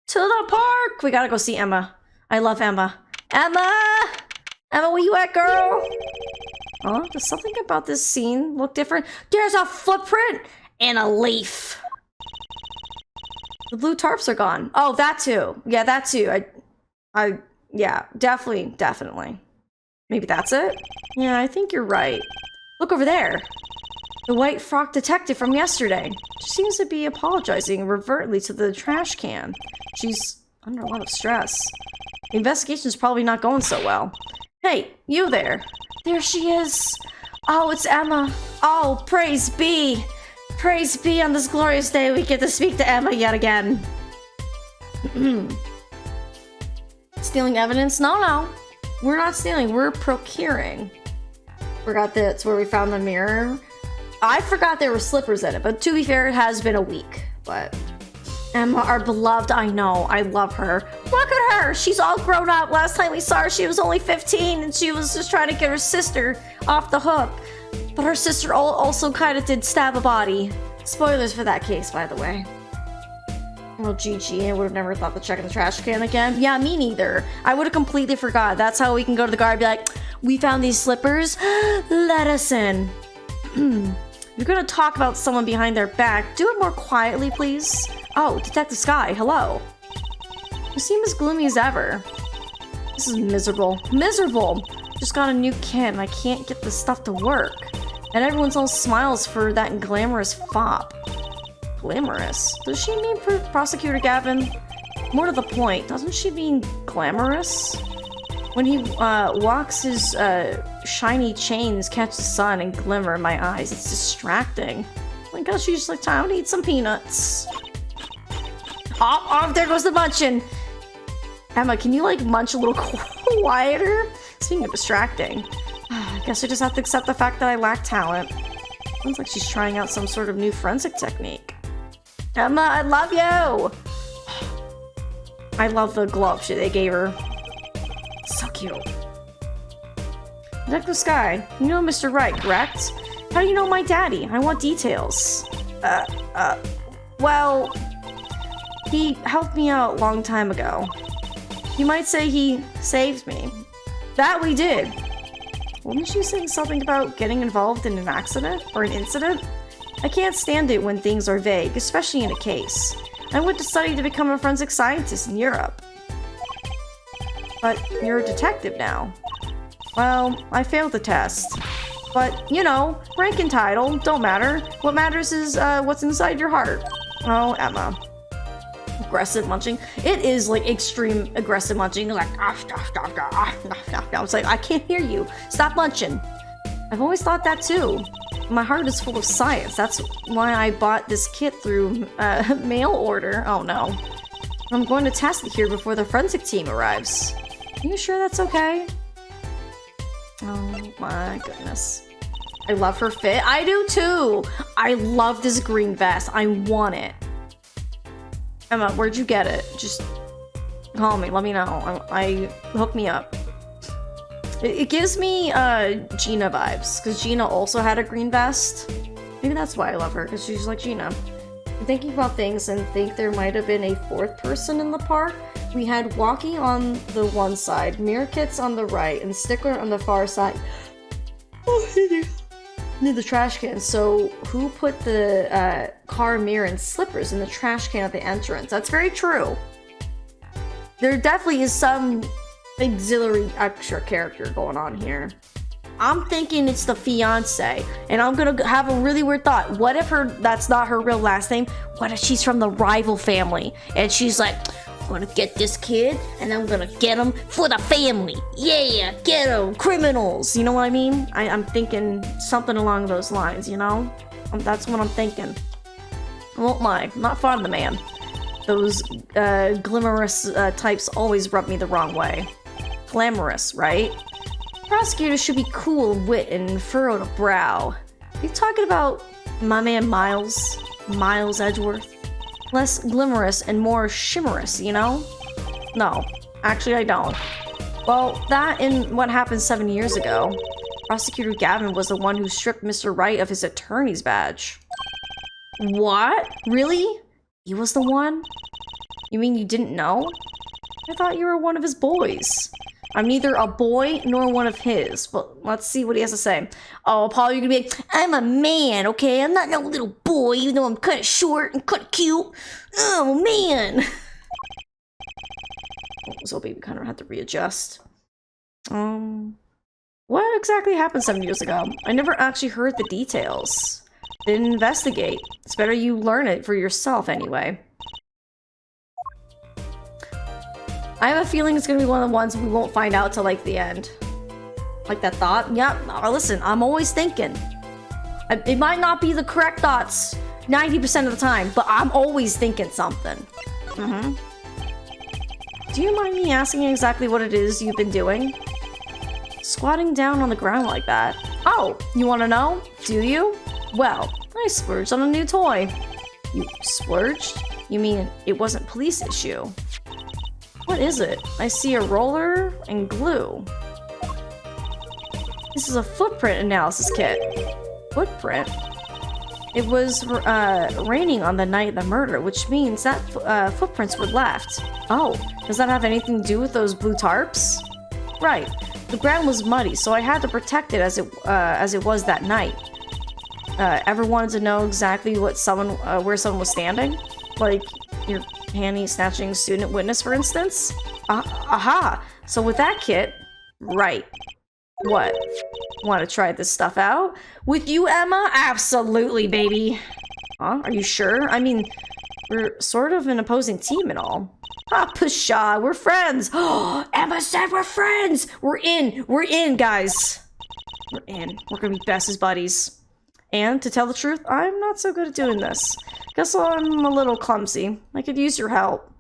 To the park! We gotta go see Emma. I love Emma. Emma! Emma, where you at, girl? Oh, does something about this scene look different? There's a footprint and a leaf. The blue tarps are gone. Oh, that too. Yeah, that too. Yeah, definitely. Maybe that's it? Yeah, I think you're right. Look over there. The white frock detective from yesterday. She seems to be apologizing overtly to the trash can. She's under a lot of stress. The investigation's probably not going so well. Hey, you there. There she is. Oh, it's Emma. Oh, praise be. Praise be on this glorious day we get to speak to Emma yet again. Stealing evidence? No. We're not stealing. We're procuring. Forgot that's where we found the mirror. I forgot there were slippers in it, but to be fair, it has been a week. But Emma, our beloved, I know. I love her. Look at her. She's all grown up. Last time we saw her, she was only 15, and she was just trying to get her sister off the hook. But her sister also kind of did stab a body. Spoilers for that case, by the way. Well, GG, I would have never thought to check in the trash can again. Yeah, me neither. I would have completely forgot. That's how we can go to the guard and be like, we found these slippers. Let us in. You're gonna talk about someone behind their back. Do it more quietly, please. Oh, Detective Sky, hello. You seem as gloomy as ever. This is miserable. Miserable! Just got a new kit and I can't get this stuff to work. And everyone's all smiles for that glamorous fop. Glamorous? Does she mean Prosecutor Gavin? More to the point, doesn't she mean glamorous? When he walks, his shiny chains catch the sun and glimmer in my eyes. It's distracting. Oh my gosh, she's just like, time to eat some peanuts. Oh, there goes the munching. Emma, can you like munch a little quieter? Speaking of distracting, I guess I just have to accept the fact that I lack talent. Sounds like she's trying out some sort of new forensic technique. Emma, I love you! I love the glove they gave her. So cute. Detective Sky, you know Mr. Wright, correct? How do you know my daddy? I want details. Well, he helped me out a long time ago. You might say he saved me. That we did. Wasn't you saying something about getting involved in an accident or an incident? I can't stand it when things are vague, especially in a case. I went to study to become a forensic scientist in Europe. But you're a detective now. Well, I failed the test. But, you know, rank and title don't matter. What matters is what's inside your heart. Oh, Emma. Aggressive munching. It is like extreme aggressive munching. Like, it's like, I can't hear you. Stop munching. I've always thought that too. My heart is full of science. That's why I bought this kit through mail order. Oh no. I'm going to test it here before the forensic team arrives. Are you sure that's okay? Oh my goodness. I love her fit. I do too. I love this green vest. I want it. Emma, where'd you get it? Just call me, let me know. I hook me up. It gives me Gina vibes, because Gina also had a green vest. Maybe that's why I love her, because she's like Gina. I'm thinking about things and think there might have been a fourth person in the park. We had Walkie on the one side, Mirror Kits on the right, and Stickler on the far side. Oh, near the trash can. So who put the car mirror and slippers in the trash can at the entrance? That's very true. There definitely is some auxiliary extra character going on here. I'm thinking it's the fiance, and I'm gonna have a really weird thought. What if that's not her real last name? What if she's from the rival family, and she's like, I'm gonna get this kid, and I'm gonna get him for the family. Yeah, get him, criminals. You know what I mean? I'm thinking something along those lines, you know? That's what I'm thinking. I won't lie, I'm not fond of the man. Those glamorous types always rub me the wrong way. Glamorous, right? Prosecutors should be cool of wit and furrowed a brow. Are you talking about my man Miles Edgeworth? Less glamorous and more shimmerous, you know? No, actually I don't. Well, that and what happened 7 years ago. Prosecutor Gavin was the one who stripped Mr. Wright of his attorney's badge. What? Really? He was the one? You mean you didn't know? I thought you were one of his boys. I'm neither a boy nor one of his, but let's see what he has to say. Oh, Paul, you're gonna be like, I'm a man, okay? I'm not no little boy, even though I'm kind of short and kind of cute. Oh, man. So baby kind of had to readjust. What exactly happened 7 years ago? I never actually heard the details. Didn't investigate. It's better you learn it for yourself anyway. I have a feeling it's gonna be one of the ones we won't find out till like the end. Like that thought? Yeah, listen, I'm always thinking. It might not be the correct thoughts 90% of the time, but I'm always thinking something. Do you mind me asking exactly what it is you've been doing? Squatting down on the ground like that. Oh, you wanna know? Do you? Well, I splurged on a new toy. You splurged? You mean it wasn't police issue? What is it? I see a roller and glue. This is a footprint analysis kit. Footprint? It was raining on the night of the murder, which means that footprints were left. Oh, does that have anything to do with those blue tarps? Right. The ground was muddy, so I had to protect it as it was that night. Ever wanted to know exactly what where someone was standing? Like your panty snatching student witness, for instance? Aha! So with that kit, right. What? Want to try this stuff out? With you, Emma? Absolutely, baby. Huh? Are you sure? I mean, we're sort of an opposing team and all. Ah, pshaw, we're friends! Oh, Emma said we're friends! We're in, guys! We're in. We're gonna be best as buddies. And, to tell the truth, I'm not so good at doing this. Guess I'm a little clumsy. I could use your help.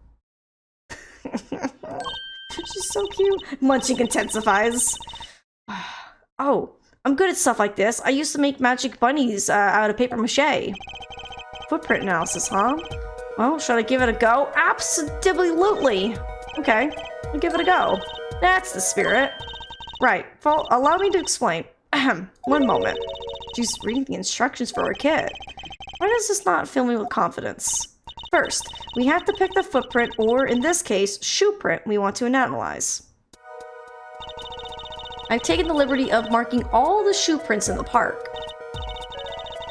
She's so cute. Munching intensifies. Oh, I'm good at stuff like this. I used to make magic bunnies out of paper mache. Footprint analysis, huh? Well, should I give it a go? Absolutely. Okay, I'll give it a go. That's the spirit. Right, well, allow me to explain. One moment. She's reading the instructions for her kit. Why does this not fill me with confidence? First, we have to pick the footprint, or in this case, shoe print we want to analyze. I've taken the liberty of marking all the shoe prints in the park.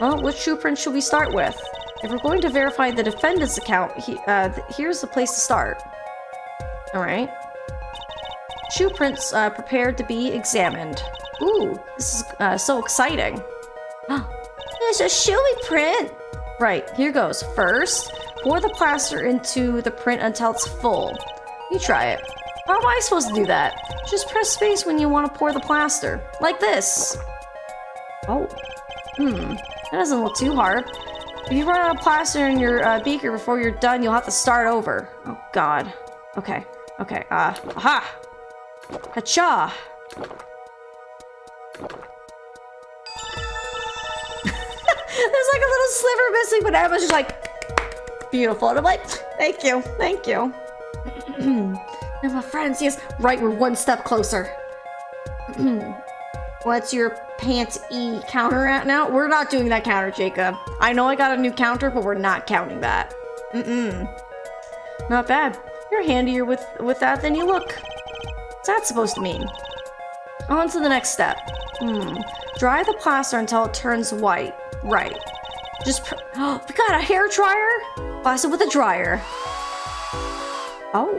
Well, which shoe print should we start with? If we're going to verify the defendant's account, here's the place to start. Alright. Shoe prints prepared to be examined. Ooh, this is so exciting. There's a shoey print! Right, here goes. First, pour the plaster into the print until it's full. You try it. How am I supposed to do that? Just press space when you want to pour the plaster. Like this. Oh. That doesn't look too hard. If you run out of plaster in your beaker before you're done, you'll have to start over. Oh, God. Okay. Okay, aha! Hacha! There's like a little sliver missing, but Emma's just like, beautiful. And I'm like, Thank you, thank you. And my friends, yes, right, we're one step closer. What's your pants E counter at now? We're not doing that counter, Jacob. I know I got a new counter, but we're not counting that. Not bad. You're handier with that than you look. What's that supposed to mean? On to the next step. Dry the plaster until it turns white. Right. Oh, we got a hair dryer? Plaster with a dryer. Oh.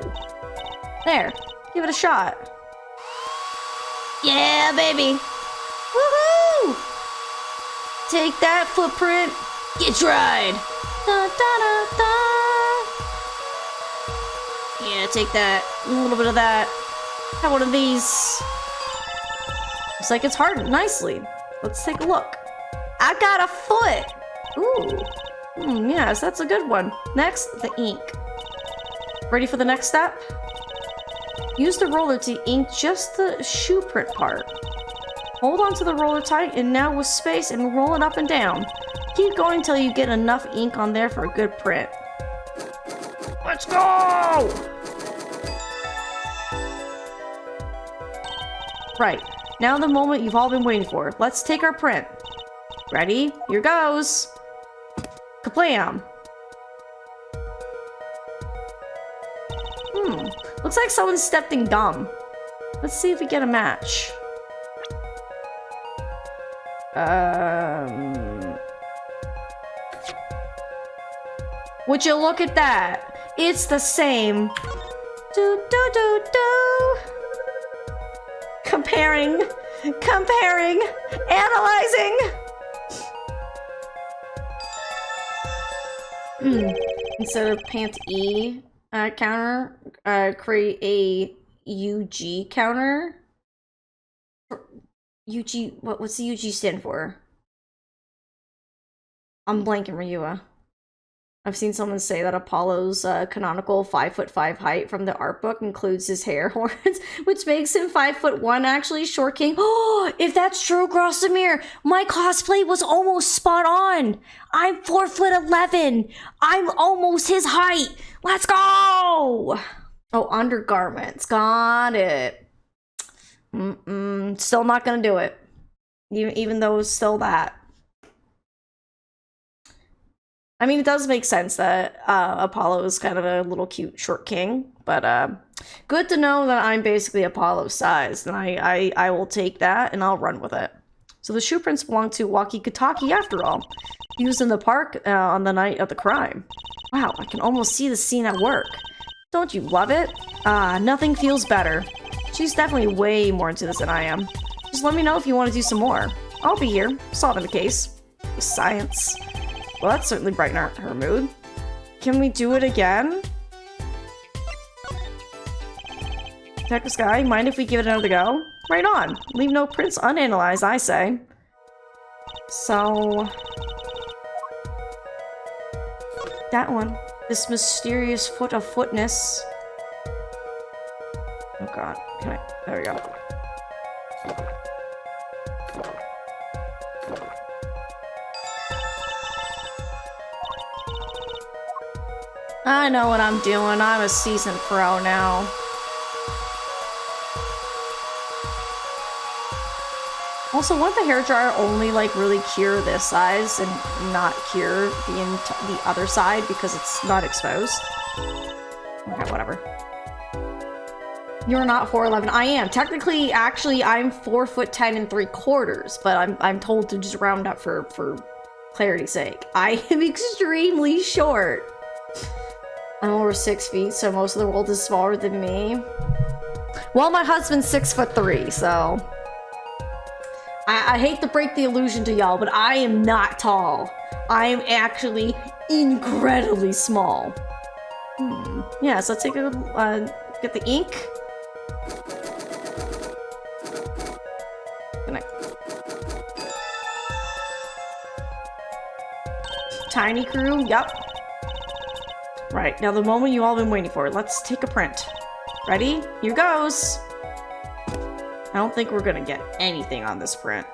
There. Give it a shot. Yeah, baby. Woohoo! Take that footprint. Get dried. Da, da, da, da. Yeah, take that. A little bit of that. Have one of these. Looks like it's hardened nicely. Let's take a look. I got a foot. Ooh. Yes, that's a good one. Next, the ink. Ready for the next step? Use the roller to ink just the shoe print part. Hold onto the roller tight and now with space and roll it up and down. Keep going until you get enough ink on there for a good print. Let's go! Right, now the moment you've all been waiting for. Let's take our print. Ready? Here goes! Kablam! Looks like someone stepped in gum. Let's see if we get a match. Would you look at that? It's the same. Do do do do. Comparing, analyzing. Instead of pant E counter, create a UG counter. UG, what's the UG stand for? I'm blanking, Ryua. I've seen someone say that Apollo's canonical 5'5" height from the art book includes his hair horns, which makes him 5'1", actually short king. Oh, if that's true, Grossamir, my cosplay was almost spot on. I'm 4'11". I'm almost his height. Let's go! Oh, undergarments. Got it. Still not gonna do it. Even though it's still that. I mean, it does make sense that Apollo is kind of a little cute short king, but good to know that I'm basically Apollo's size, and I will take that and I'll run with it. So the shoe prints belong to Wakikataki after all, used in the park on the night of the crime. Wow, I can almost see the scene at work. Don't you love it? Nothing feels better. She's definitely way more into this than I am. Just let me know if you want to do some more. I'll be here, solving the case. Science. Well, that's certainly brighten her mood. Can we do it again? Detective Sky, mind if we give it another go? Right on. Leave no prints unanalyzed, I say. So... that one. This mysterious foot of footness. Oh god. Can I... there we go. I know what I'm doing. I'm a seasoned pro now. Also, wouldn't the hairdryer only, like, really cure this size and not cure the other side because it's not exposed? Okay, whatever. You're not 4'11". I am. Technically, actually, I'm 4'10" 3/4, but I'm told to just round up for clarity's sake. I am extremely short. I'm over 6 feet, so most of the world is smaller than me. Well, my husband's 6'3", so... I hate to break the illusion to y'all, but I am not tall. I am actually incredibly small. Yeah, so let's take a... get the ink. Tiny crew, yep. Right, now the moment you all been waiting for. Let's take a print. Ready? Here goes! I don't think we're gonna get anything on this print.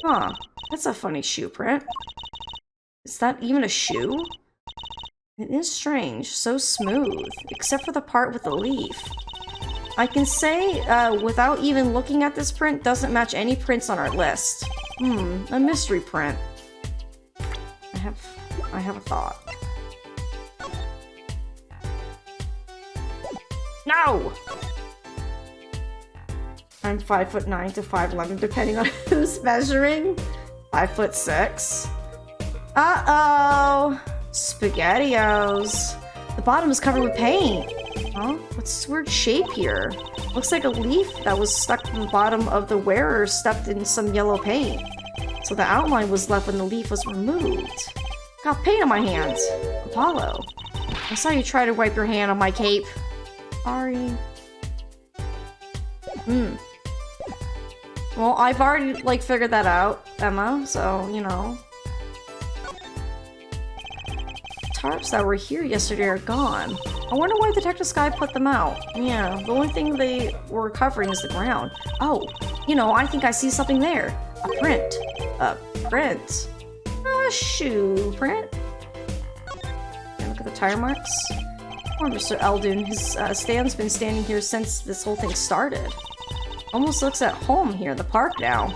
Huh, that's a funny shoe print. Is that even a shoe? It is strange, so smooth, except for the part with the leaf. I can say, without even looking at this print, doesn't match any prints on our list. A mystery print. I have a thought. No! I'm 5'9" to 5'11", depending on who's measuring. 5'6". Uh-oh! SpaghettiOs. The bottom is covered with paint. Huh? What's this weird shape here? Looks like a leaf that was stuck to the bottom of the wearer stepped in some yellow paint. So the outline was left when the leaf was removed. Got paint on my hands. Apollo. I saw you try to wipe your hand on my cape. Sorry. Well, I've already, like, figured that out, Emma, so, you know. Tarps that were here yesterday are gone. I wonder why Detective Sky put them out. Yeah, the only thing they were covering is the ground. Oh, you know, I think I see something there. A print. A print. A shoe print. Yeah, look at the tire marks. Poor Mr. Eldoon. His stand's been standing here since this whole thing started. Almost looks at home here in the park now.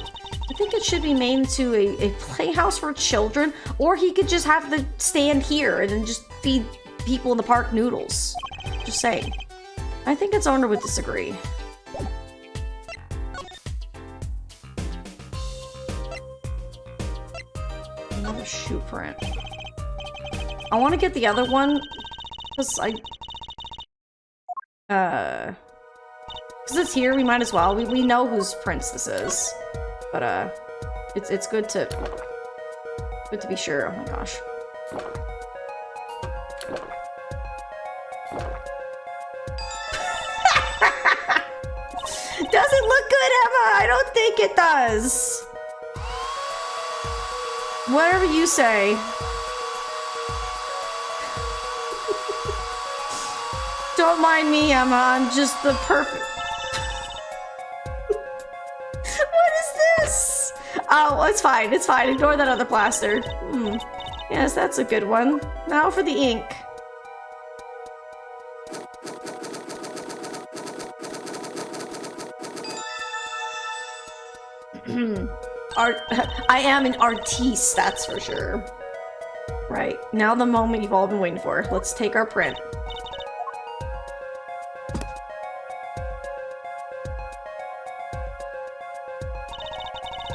I think it should be made into a playhouse for children, or he could just have the stand here and then just feed people in the park noodles. Just saying. I think its owner would disagree. Another shoe print. I want to get the other one, because because it's here, we might as well. We know whose prints this is. But, it's good to be sure. Oh my gosh. Doesn't look good, Emma! I don't think it does. Whatever you say. Don't mind me, Emma. I'm just the perfect... Oh, it's fine. It's fine. Ignore that other plaster. Yes, that's a good one. Now for the ink. I am an artiste, that's for sure. Right. Now the moment you've all been waiting for. Let's take our print.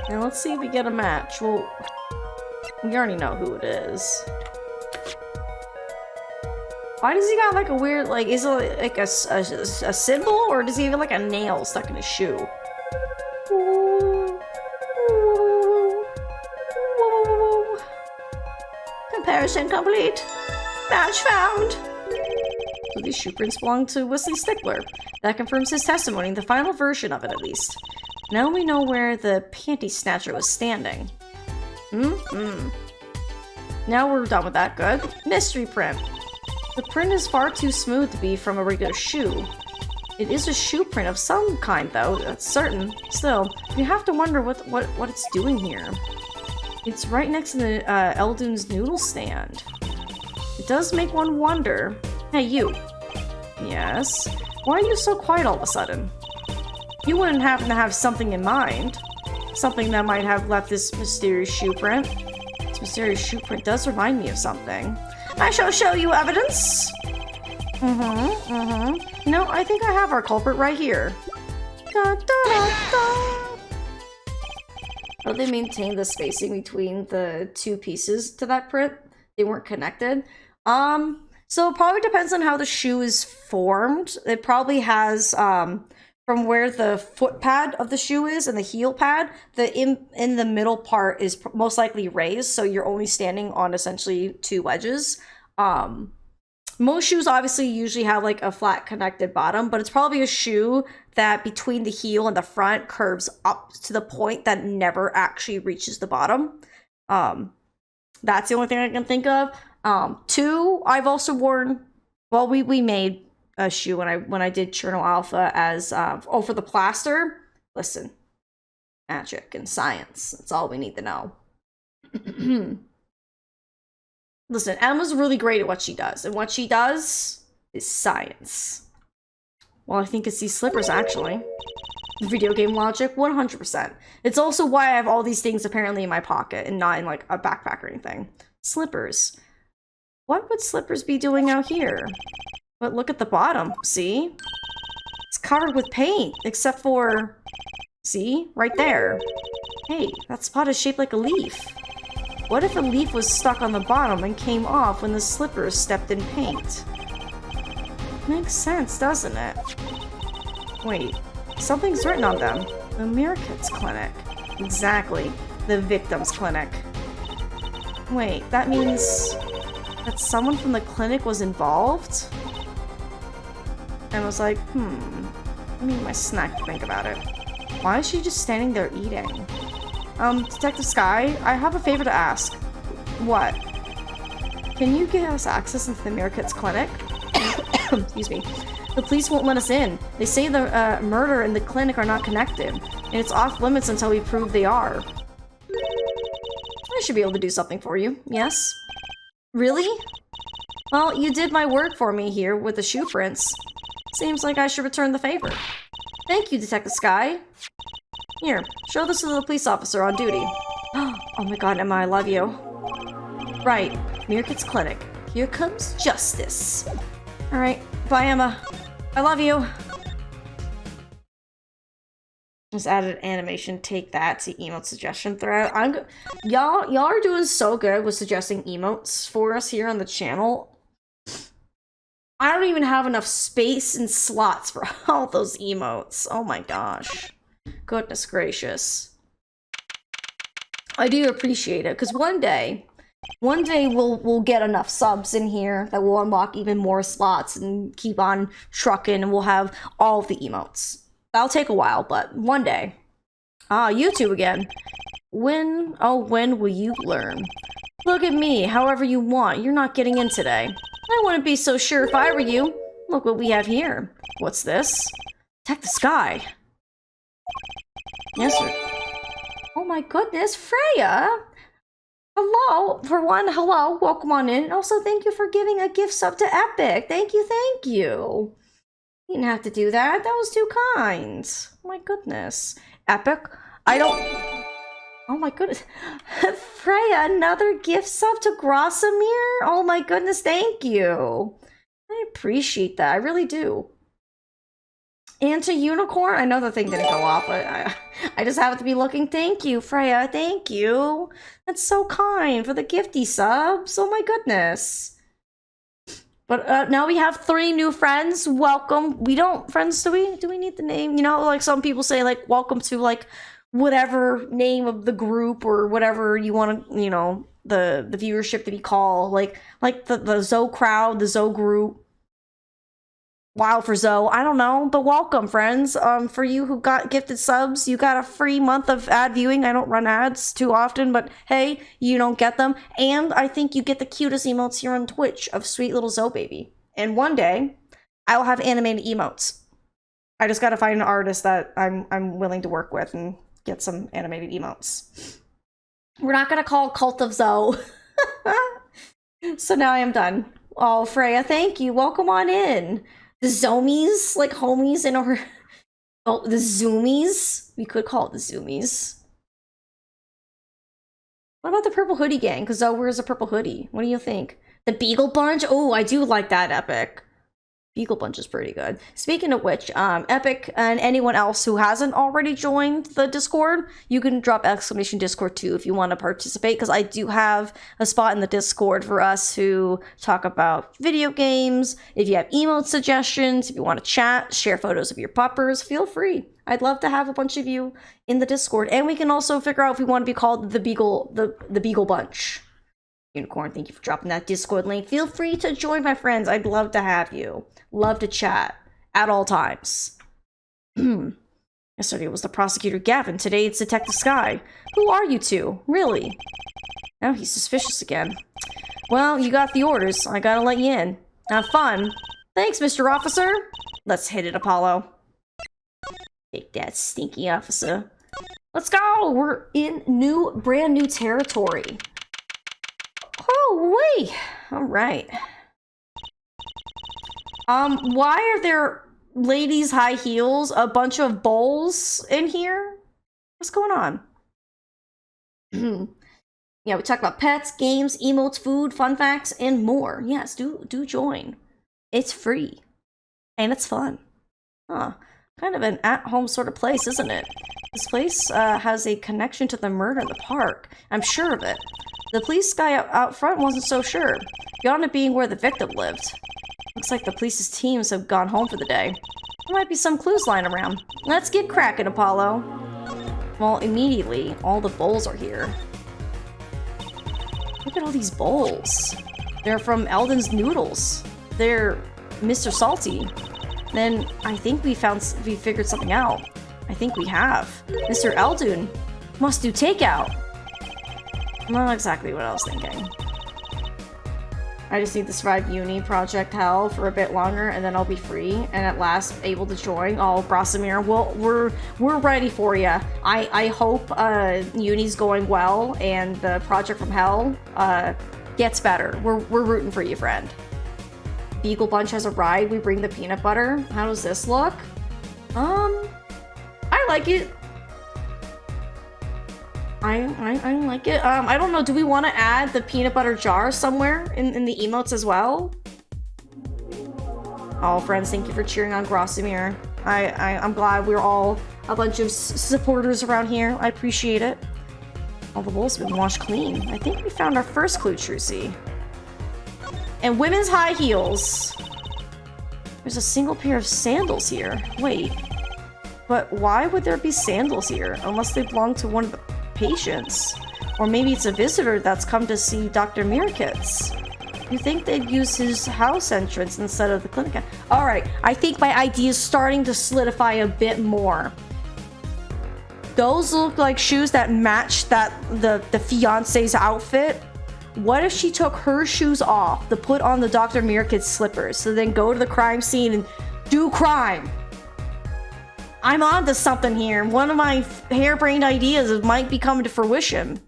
Now let's see if we get a match. Well, we already know who it is. Why does he got like a weird, like, is it like a symbol, or does he have like a nail stuck in his shoe? Comparison complete. Match found. So these shoe prints belong to Wesley Stickler. That confirms his testimony, the final version of it at least. Now we know where the panty snatcher was standing. Now we're done with that. Good. Mystery print. The print is far too smooth to be from a regular shoe. It is a shoe print of some kind, though, that's certain. Still, you have to wonder what it's doing here. It's right next to the Eldoon's noodle stand. It does make one wonder. Hey, you. Yes? Why are you so quiet all of a sudden? You wouldn't happen to have something in mind. Something that might have left this mysterious shoe print. This mysterious shoe print does remind me of something. I shall show you evidence. No, I think I have our culprit right here. Da, da, da, da. How do they maintain the spacing between the two pieces to that print? They weren't connected. So it probably depends on how the shoe is formed. It probably has, from where the foot pad of the shoe is and the heel pad, the in the middle part is most likely raised, so you're only standing on essentially two wedges. Most shoes obviously usually have like a flat connected bottom, but it's probably a shoe that between the heel and the front curves up to the point that never actually reaches the bottom. That's the only thing I can think of. Two, I've also worn, well, we made a shoe when I did Cherno Alpha as for the plaster. Listen, magic and science, that's all we need to know. Listen, Emma's really great at what she does, and what she does is science. Well, I think it's these slippers, actually. Video game logic, 100%. It's also why I have all these things apparently in my pocket and not in, like, a backpack or anything. Slippers. What would slippers be doing out here? But look at the bottom, see? It's covered with paint, except for... See? Right there. Hey, that spot is shaped like a leaf. What if a leaf was stuck on the bottom and came off when the slippers stepped in paint? Makes sense, doesn't it? Wait, something's written on them. The Meerkats Clinic. Exactly, the Victims Clinic. Wait, that means that someone from the clinic was involved? And was like, let me eat my snack to think about it. Why is she just standing there eating? Detective Sky, I have a favor to ask. What? Can you give us access into the Meerkats Clinic? Excuse me. The police won't let us in. They say the murder and the clinic are not connected, and it's off limits until we prove they are. I should be able to do something for you, yes? Really? Well, you did my work for me here with the shoe prints. Seems like I should return the favor. Thank you, Detective Sky. Here, show this to the police officer on duty. Oh my god, Emma, I love you. Right, Meerkats Clinic. Here comes justice. Alright, bye, Emma. I love you. Just added animation. Take that to emote suggestion thread. Y'all are doing so good with suggesting emotes for us here on the channel. I don't even have enough space and slots for all those emotes. Oh my gosh. Goodness gracious. I do appreciate it, because one day we'll get enough subs in here that will unlock even more slots and keep on trucking, and we'll have all of the emotes. That'll take a while, but one day. Ah, you two again. When will you learn? Look at me, however you want. You're not getting in today. I wouldn't be so sure if I were you. Look what we have here. What's this? Detective Sky. Yes, sir. Oh my goodness, Freya! Hello! For one, hello, welcome on in. And also, thank you for giving a gift sub to Epic. Thank you, thank you. You didn't have to do that. That was too kind. Oh my goodness. Epic? I don't... Oh my goodness. Freya, another gift sub to Grossamir? Oh my goodness, thank you. I appreciate that. I really do. And to Unicorn? I know the thing didn't go off, but I just have to be looking. Thank you, Freya. Thank you. That's so kind for the gifty subs. Oh my goodness. But now we have 3 new friends. Welcome. We don't... Friends, do we need the name? You know, like some people say, like, welcome to, like, whatever name of the group or whatever you want to, you know, the viewership that we call. Like the Zoe crowd, the Zoe group. Wow for Zoe, I don't know, but welcome, friends. For you who got gifted subs, you got a free month of ad viewing. I don't run ads too often, but hey, you don't get them. And I think you get the cutest emotes here on Twitch of sweet little Zoe baby. And one day, I will have animated emotes. I just gotta find an artist that I'm willing to work with and get some animated emotes. We're not gonna call Cult of Zoe. So now I am done. Oh, Freya, thank you. Welcome on in. The Zomies, like homies in our... Oh, the Zoomies? We could call it the Zoomies. What about the Purple Hoodie Gang? Because Zoe wears a purple hoodie. What do you think? The Beagle Bunch? Oh, I do like that, Epic. Beagle Bunch is pretty good. Speaking of which, Epic and anyone else who hasn't already joined the Discord, you can drop exclamation Discord too if you want to participate, because I do have a spot in the Discord for us who talk about video games. If you have emote suggestions, if you want to chat, share photos of your puppers, feel free. I'd love to have a bunch of you in the Discord, and we can also figure out if we want to be called the Beagle Bunch. Unicorn, thank you for dropping that Discord link. Feel free to join, my friends. I'd love to have you. Love to chat at all times. Yesterday was the prosecutor Gavin. Today it's Detective Sky. Who are you two? Really? Now he's suspicious again. Well, you got the orders. I gotta let you in. Have fun. Thanks, Mr. Officer. Let's hit it, Apollo. Take that, stinky officer. Let's go! We're in brand new territory. Oh, wait. All right. Why are there ladies' high heels, a bunch of bowls in here? What's going on? Yeah, we talk about pets, games, emotes, food, fun facts, and more. Yes, do join. It's free. And it's fun. Huh. Kind of an at-home sort of place, isn't it? This place has a connection to the murder in the park. I'm sure of it. The police guy out front wasn't so sure, beyond it being where the victim lived. Looks like the police's teams have gone home for the day. There might be some clues lying around. Let's get cracking, Apollo. Well, immediately, all the bowls are here. Look at all these bowls. They're from Eldon's Noodles. They're Mr. Salty. Then I think we figured something out. I think we have. Mr. Eldon must do takeout. Not exactly what I was thinking. I just need to survive uni project hell for a bit longer, and then I'll be free and at last able to join. Oh, Grossimir, well, we're ready for you. I hope uni's going well and the project from hell gets better. We're rooting for you, friend. Beagle Bunch has arrived. We bring the peanut butter. How does this look? I like it. I like it. I don't know. Do we want to add the peanut butter jar somewhere in the emotes as well? Oh, friends, thank you for cheering on Grossimir. I'm glad we're all a bunch of supporters around here. I appreciate it. All the bowls have been washed clean. I think we found our first clue, Trucy. And women's high heels. There's a single pair of sandals here. Wait. But why would there be sandals here? Unless they belong to one of the patients. Or maybe it's a visitor that's come to see Dr. Mirkitz. You think they'd use his house entrance instead of the clinic? Alright, I think my idea is starting to solidify a bit more. Those look like shoes that match the fiance's outfit. What if she took her shoes off to put on the Dr. Mirkitz slippers, so then go to the crime scene and do crime? I'm onto something here. One of my harebrained ideas might be coming to fruition.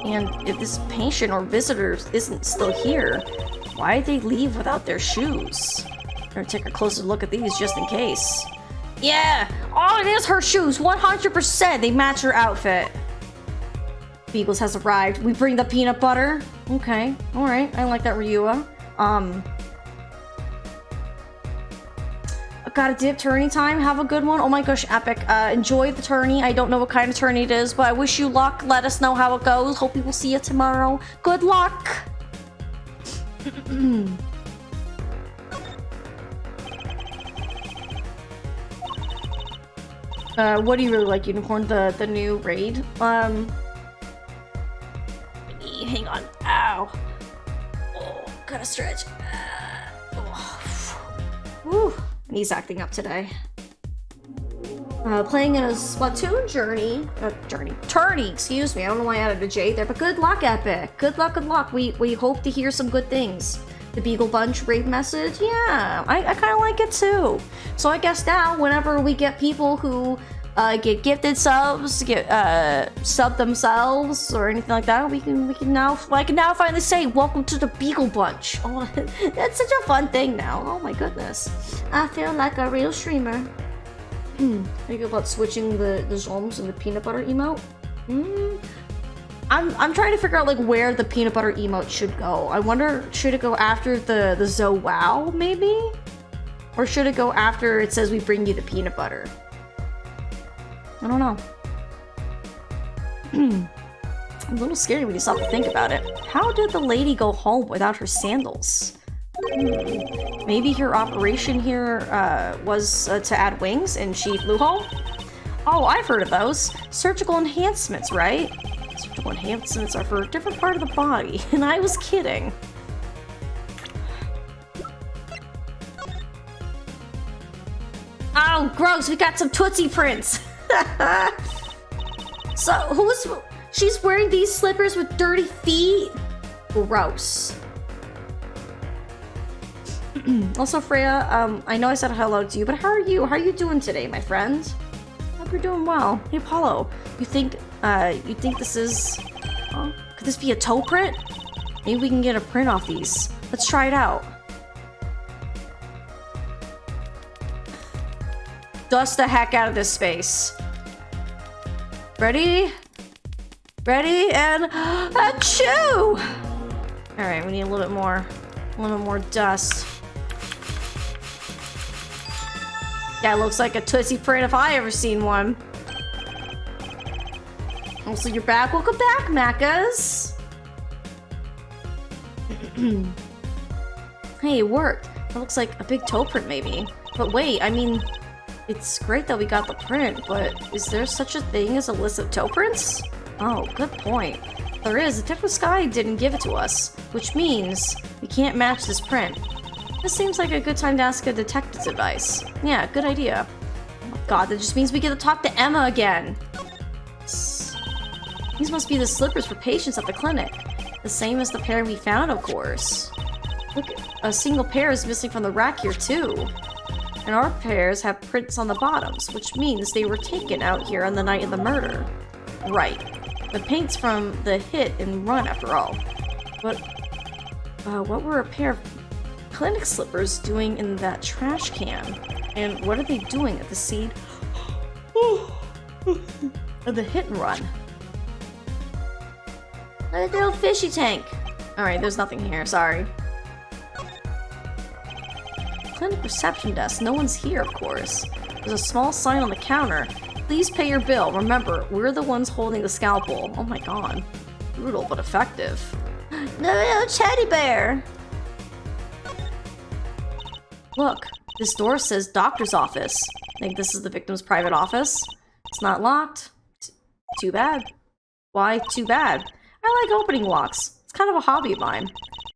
And if this patient or visitor isn't still here, why'd they leave without their shoes? I'm gonna take a closer look at these just in case. Yeah! Oh, it is her shoes! 100%! They match her outfit. Beagles has arrived. We bring the peanut butter. Okay, alright. I like that, Ryua. Got a dip tourney time. Have a good one. Oh my gosh, epic. Enjoy the tourney. I don't know what kind of tourney it is, but I wish you luck. Let us know how it goes. Hope we will see you tomorrow. Good luck! What do you really like, Unicorn? The new raid? Hang on. Ow. Oh, gotta stretch. Woo. He's acting up today. Playing a Splatoon tourney, excuse me. I don't know why I added a J there, but good luck, Epic. Good luck, good luck. We hope to hear some good things. The Beagle Bunch raid message, yeah, I kind of like it too. So I guess now, whenever we get people who get gifted subs, sub themselves or anything like that, I can now finally say welcome to the Beagle Bunch. Oh, that's such a fun thing now. Oh my goodness, I feel like a real streamer. Think about switching the Zoms and the peanut butter emote. I'm trying to figure out like where the peanut butter emote should go. I wonder, should it go after the Zo Wow maybe, or should it go after it says we bring you the peanut butter? I don't know. A little scary when you stop to think about it. How did the lady go home without her sandals? Maybe her operation here was to add wings and she flew home? Oh, I've heard of those. Surgical enhancements, right? Surgical enhancements are for a different part of the body, and I was kidding. Oh, gross, we got some Tootsie Prints! So, she's wearing these slippers with dirty feet? Gross. Also, Freya, I know I said hello to you, but how are you? How are you doing today, my friend? Hope you're doing well. Hey, Apollo, you think this is this be a toe print? Maybe we can get a print off these. Let's try it out. Dust the heck out of this space. Ready? Ready, and achoo! Alright, we need a little bit more dust. Yeah, it looks like a Tootsie print if I ever seen one. Also, you're back. Welcome back, Macas. Hey, it worked. That looks like a big toe print, maybe. But wait, I mean, it's great that we got the print, but is there such a thing as a list of toe prints? Oh, good point. There is. Detective Sky didn't give it to us, which means we can't match this print. This seems like a good time to ask a detective's advice. Yeah, good idea. Oh my god, that just means we get to talk to Emma again. These must be the slippers for patients at the clinic. The same as the pair we found, of course. Look, a single pair is missing from the rack here, too. And our pairs have prints on the bottoms, which means they were taken out here on the night of the murder. Right. The paint's from the hit and run, after all. But, what were a pair of clinic slippers doing in that trash can? And what are they doing at the scene of the hit and run? Look at the old fishy tank. Alright, there's nothing here, sorry. Clinic reception desk. No one's here, of course. There's a small sign on the counter. Please pay your bill. Remember, we're the ones holding the scalpel. Oh my god. Brutal, but effective. No, teddy bear! Look, this door says doctor's office. Think this is the victim's private office? It's not locked. Too bad. Why too bad? I like opening locks. It's kind of a hobby of mine.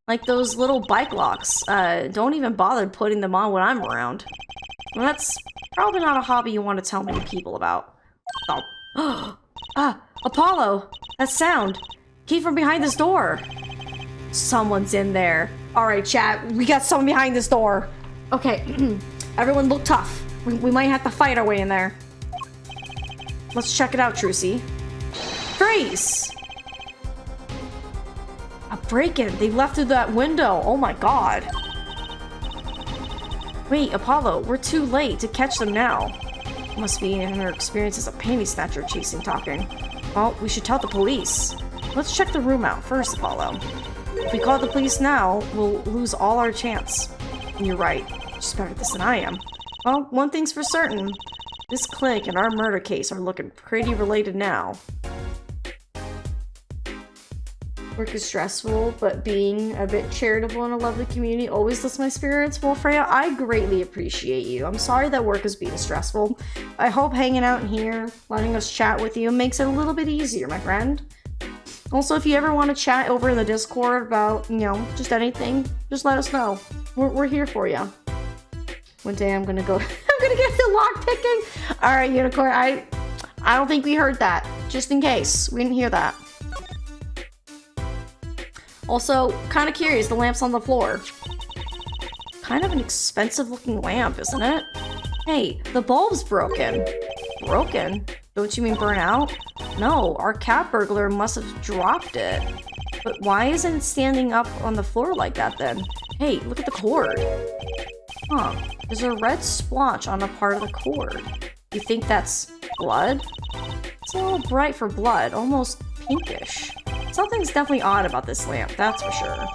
Like those little bike locks. Don't even bother putting them on when I'm around. Well, that's probably not a hobby you want to tell many people about. Oh. Apollo! That sound came from behind this door. Someone's in there. Alright, chat. We got someone behind this door. Okay. Everyone look tough. We might have to fight our way in there. Let's check it out, Trucy. Freeze! A break-in. They left through that window. Oh my god. Wait, Apollo, we're too late to catch them now. Must be in her experience as a panty snatcher chasing talking. Well, we should tell the police. Let's check the room out first, Apollo. If we call the police now, we'll lose all our chance. And you're right. She's better at this than I am. Well, one thing's for certain. This clinic and our murder case are looking pretty related now. Work is stressful, but being a bit charitable in a lovely community always lifts my spirits. Well, Freya, I greatly appreciate you. I'm sorry that work is being stressful. I hope hanging out in here, letting us chat with you, makes it a little bit easier, my friend. Also, if you ever want to chat over in the Discord about, you know, just anything, just let us know. We're here for you. One day I'm gonna go. I'm gonna get the lock picking. All right, Unicorn. I don't think we heard that. Just in case we didn't hear that. Also, kind of curious, the lamp's on the floor. Kind of an expensive-looking lamp, isn't it? Hey, the bulb's broken. Broken? Don't you mean burn out? No, our cat burglar must have dropped it. But why isn't it standing up on the floor like that then? Hey, look at the cord. Huh, there's a red splotch on a part of the cord. You think that's blood? It's a little bright for blood, almost pinkish. Something's definitely odd about this lamp, that's for sure.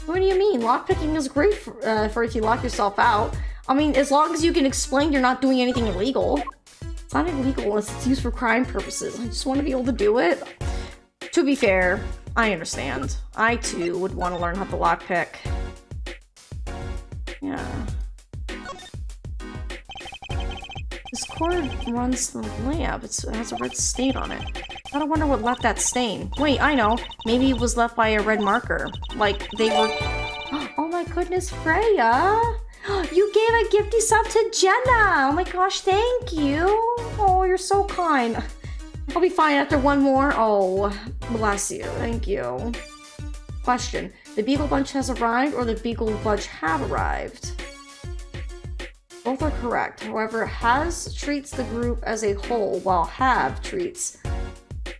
What do you mean? Lockpicking is great for if you lock yourself out. I mean, as long as you can explain you're not doing anything illegal. It's not illegal unless it's used for crime purposes. I just want to be able to do it. To be fair, I understand. I, too, would want to learn how to lockpick. Yeah. This cord runs the lamp. It has a red stain on it. I don't wonder what left that stain. Wait, I know. Maybe it was left by a red marker. Like, they were... Oh my goodness, Freya! You gave a gifty sub to Jenna! Oh my gosh, thank you! Oh, you're so kind. I'll be fine after one more. Oh, bless you. Thank you. Question. The Beagle Bunch has arrived or the Beagle Bunch have arrived? Both are correct. However, has treats the group as a whole, while have treats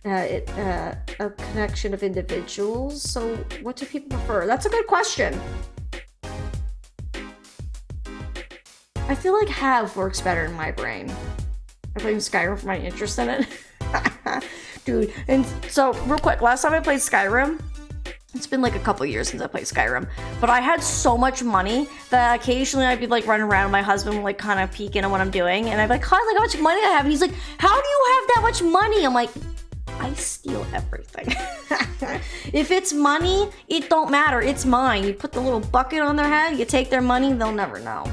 a connection of individuals. So what do people prefer? That's a good question. I feel like have works better in my brain. I'm playing Skyrim for my interest in it. Dude, and so real quick, last time I played Skyrim, it's been like a couple years since I played Skyrim, but I had so much money that occasionally I'd be like running around, my husband would like kind of peek in on what I'm doing, and I'd be like, "Hi, look how much money I have." And he's like, "How do you have that much money?" I'm like, I steal everything. If it's money, it don't matter. It's mine. You put the little bucket on their head, you take their money, they'll never know.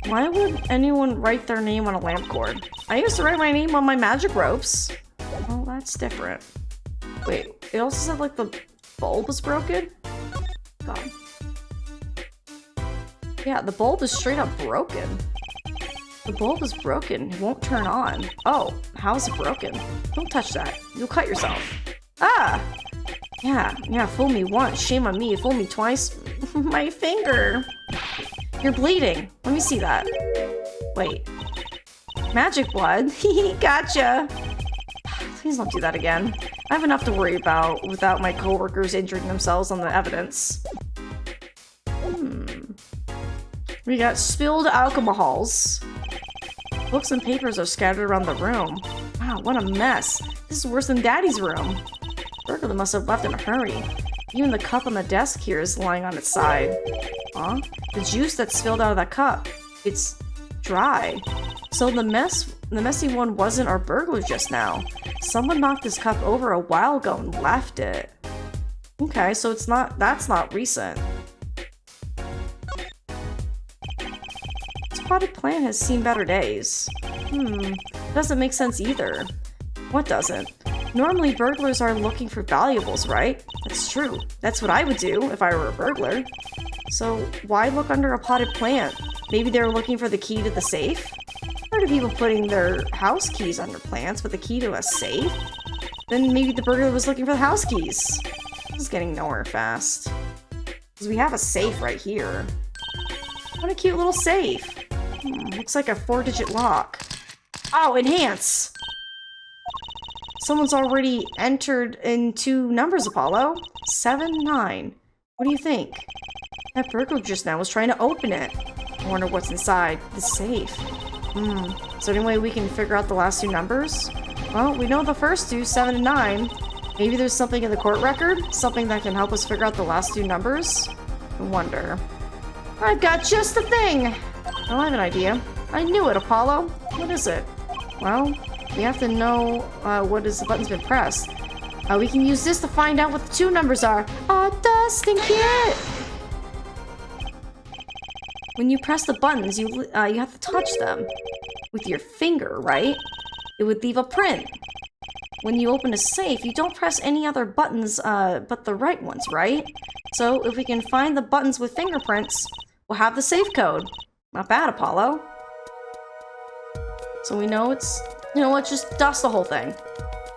Why would anyone write their name on a lamp cord? I used to write my name on my magic ropes. Well, that's different. Wait, it also said like the bulb was broken? God. Yeah, the bulb is straight up broken. The bulb is broken. It won't turn on. Oh, how is it broken? Don't touch that. You'll cut yourself. Ah! Yeah, fool me once. Shame on me. Fool me twice. My finger. You're bleeding. Let me see that. Wait. Magic blood? Gotcha. Please don't do that again. I have enough to worry about without my coworkers injuring themselves on the evidence. We got spilled alcohols. Books and papers are scattered around the room. Wow, what a mess. This is worse than Daddy's room. Burglar must have left in a hurry. Even the cup on the desk here is lying on its side. Huh? The juice that spilled out of that cup. It's dry. So the messy one wasn't our burglar just now. Someone knocked this cup over a while ago and left it. Okay, so that's not recent. This potted plant has seen better days. Doesn't make sense either. What doesn't? Normally burglars are looking for valuables, right? That's true. That's what I would do if I were a burglar. So why look under a potted plant? Maybe they were looking for the key to the safe? I've heard of people putting their house keys under plants, but the key to a safe? Then maybe the burglar was looking for the house keys. This is getting nowhere fast. Because we have a safe right here. What a cute little safe. Looks like a 4-digit lock. Oh, enhance! Someone's already entered in 2 numbers, Apollo. 7, 9. What do you think? That burglar just now was trying to open it. I wonder what's inside the safe. Is there any way we can figure out the last 2 numbers? Well, we know the first 2, 7 and 9. Maybe there's something in the court record? Something that can help us figure out the last 2 numbers? I wonder. I've got just the thing! I have an idea. I knew it, Apollo. What is it? Well, we have to know what is the button's been pressed. We can use this to find out what the 2 numbers are. Dust and Kit! When you press the buttons, you have to touch them with your finger, right? It would leave a print. When you open a safe, you don't press any other buttons but the right ones, right? So if we can find the buttons with fingerprints, we'll have the safe code. Not bad, Apollo. So we know it's... You know what? Just dust the whole thing.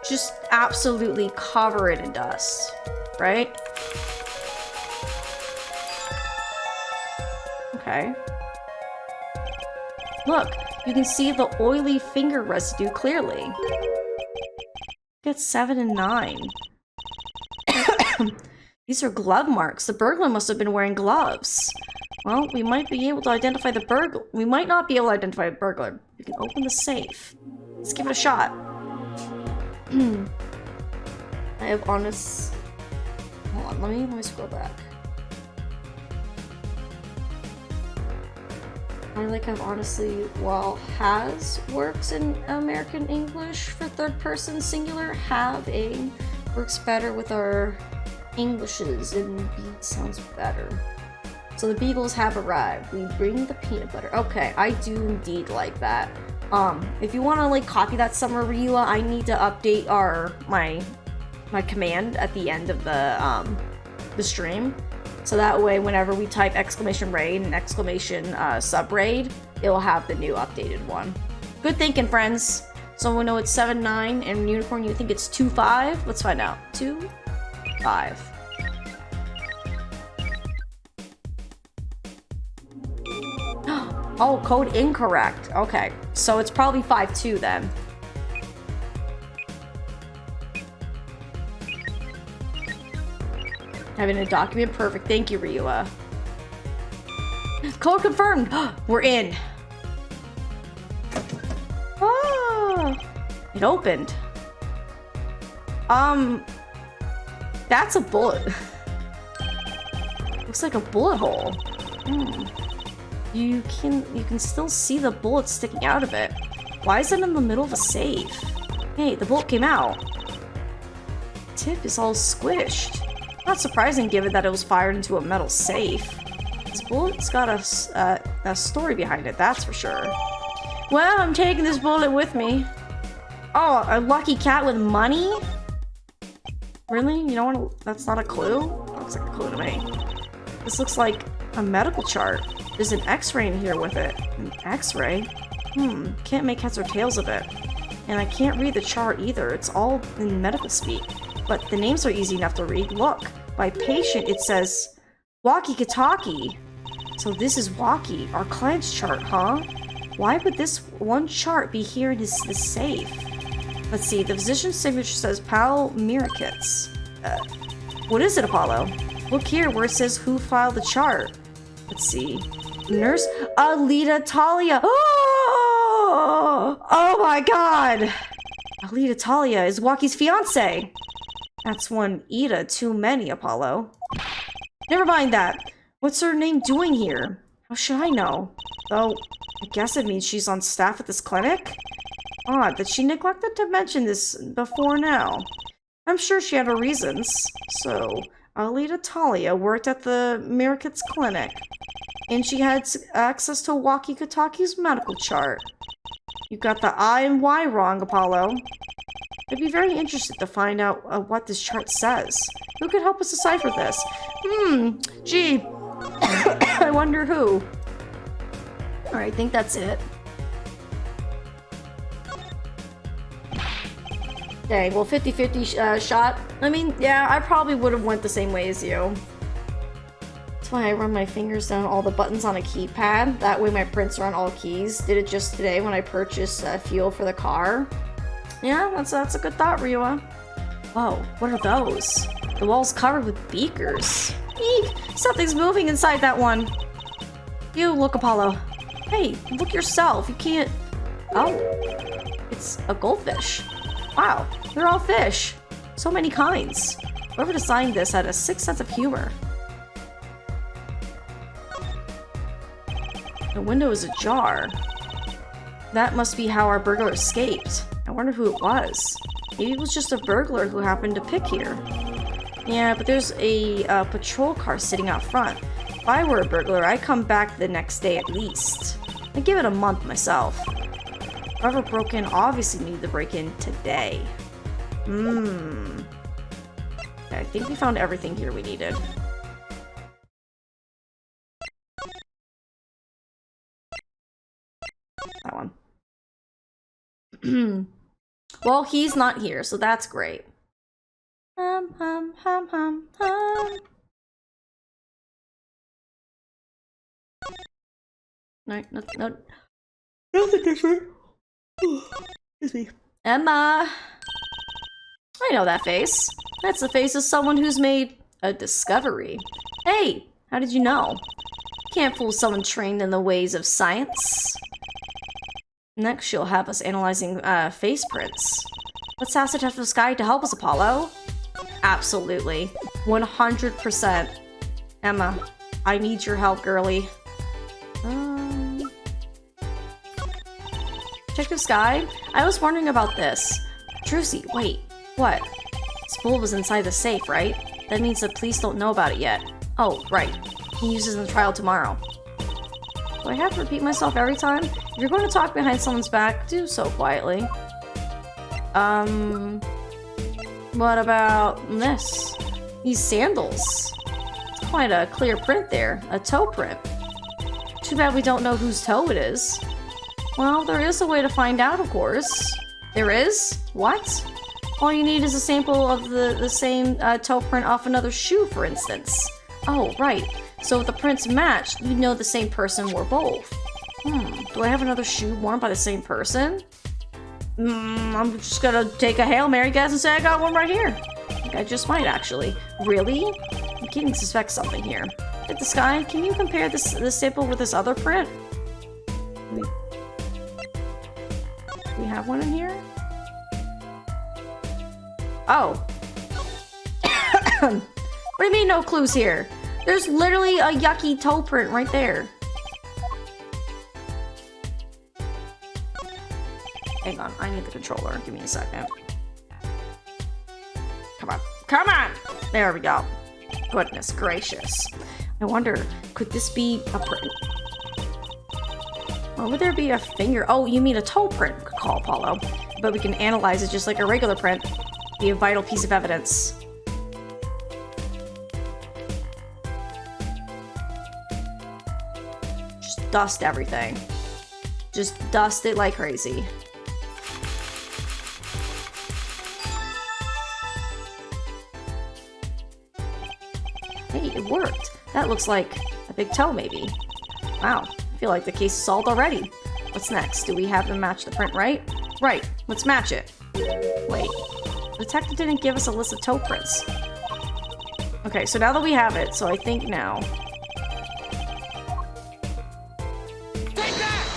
Just absolutely cover it in dust, right? Okay. Look, you can see the oily finger residue clearly. Get 7 and 9. These are glove marks. The burglar must have been wearing gloves. Well, we might be able to identify the burglar. We might not be able to identify the burglar. We can open the safe. Let's give it a shot. I have honest... Hold on, let me scroll back. I like how honestly, while has works in American English for third person singular, having works better with our Englishes and beat sounds better. So the Beagles have arrived. We bring the peanut butter. Okay, I do indeed like that. If you want to like copy that somewhere, Ryua, I need to update my command at the end of the stream. So that way, whenever we type exclamation raid and exclamation sub raid, it will have the new updated one. Good thinking, friends. So we know it's 7-9, and Unicorn, you think it's 2-5? Let's find out. 2-5. Oh, code incorrect. Okay, so it's probably 5-2 then. Having a document, perfect. Thank you, Ryua. Code confirmed. We're in. Ah, it opened. That's a bullet. Looks like a bullet hole. You can still see the bullet sticking out of it. Why is it in the middle of a safe? Hey, the bullet came out. The tip is all squished. Not surprising given that it was fired into a metal safe. This bullet's got a story behind it, that's for sure. Well, I'm taking this bullet with me. Oh, a lucky cat with money? Really? You don't want to... That's not a clue? Looks like a clue to me. This looks like a medical chart. There's an x-ray in here with it. An x-ray? Can't make heads or tails of it. And I can't read the chart either. It's all in medical speak. But the names are easy enough to read. Look, by patient it says Waki-Kataki. So this is Waki, our client's chart, huh? Why would this one chart be here in this safe? Let's see, the physician's signature says Pal Mirakits. What is it, Apollo? Look here where it says who filed the chart. Let's see. Nurse Alita Talia. Oh my god! Alita Talia is Waki's fiance. That's one Ida too many, Apollo. Never mind that. What's her name doing here? How should I know? Though, I guess it means she's on staff at this clinic? Odd that she neglected to mention this before now. I'm sure she had her reasons. So, Alita Talia worked at the Mirakits clinic, and she had access to Waki-Kataki's medical chart. You got the I and Y wrong, Apollo. I'd be very interested to find out what this chart says. Who could help us decipher this? Gee. I wonder who. Alright, I think that's it. Dang, well, 50-50 shot. I mean, yeah, I probably would have went the same way as you. That's why I run my fingers down all the buttons on a keypad. That way my prints are on all keys. Did it just today when I purchased fuel for the car. Yeah, that's a good thought, Ryua. Whoa, what are those? The wall's covered with beakers. Eek! Something's moving inside that one. You, look, Apollo. Hey, look yourself. You can't... Oh. It's a goldfish. Wow, they're all fish. So many kinds. Whoever designed this had a sick sense of humor. The window is ajar. That must be how our burglar escaped. I wonder who it was. Maybe it was just a burglar who happened to pick here. Yeah, but there's a patrol car sitting out front. If I were a burglar, I'd come back the next day at least. I'd give it a month myself. Whoever broke in obviously needed to break in today. Okay, I think we found everything here we needed. That one. Well, he's not here, so that's great. No, nothing different. Excuse me. Emma! I know that face. That's the face of someone who's made a discovery. Hey, how did you know? Can't fool someone trained in the ways of science. Next, she'll have us analyzing face prints. Let's ask Detective Sky to help us, Apollo. Absolutely. 100%. Emma, I need your help, girly. Detective Sky, I was wondering about this. Druzy, wait, what? This bullet was inside the safe, right? That means the police don't know about it yet. Oh, right. He uses it in the trial tomorrow. Do I have to repeat myself every time? If you're going to talk behind someone's back, do so quietly. What about this? These sandals. It's quite a clear print there. A toe print. Too bad we don't know whose toe it is. Well, there is a way to find out, of course. There is? What? All you need is a sample of the same toe print off another shoe, for instance. Oh, right. So if the prints match, you'd know the same person wore both. Do I have another shoe worn by the same person? I'm just gonna take a Hail Mary guess and say I got one right here. I think I just might, actually. Really? I'm getting to suspect something here. Hit the sky, can you compare this sample with this other print? Do we have one in here? Oh. What do you mean no clues here? There's literally a yucky toe print right there. Hang on, I need the controller. Give me a second. Come on. Come on! There we go. Goodness gracious. I wonder, could this be a print? Or would there be a finger? Oh, you mean a toe print, call Apollo. But we can analyze it just like a regular print. Be a vital piece of evidence. Just dust everything. Just dust it like crazy. Hey, it worked. That looks like a big toe, maybe. Wow, I feel like the case is solved already. What's next? Do we have to match the print, right? Right, let's match it. Wait, the detective didn't give us a list of toe prints. Okay, so now that we have it, so I think now... Take that!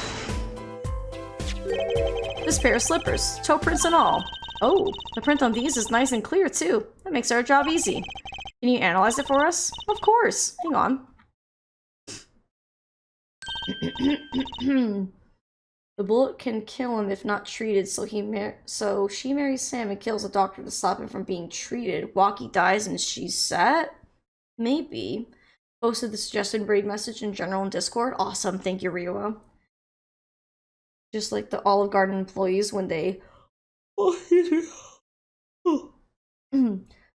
This pair of slippers, toe prints and all. Oh, the print on these is nice and clear, too. That makes our job easy. Can you analyze it for us? Of course. Hang on. The bullet can kill him if not treated, so she marries Sam and kills the doctor to stop him from being treated. Waki dies and she's set? Maybe. Posted the suggested raid message in general in Discord. Awesome, thank you, Ryuo. Just like the Olive Garden employees when they...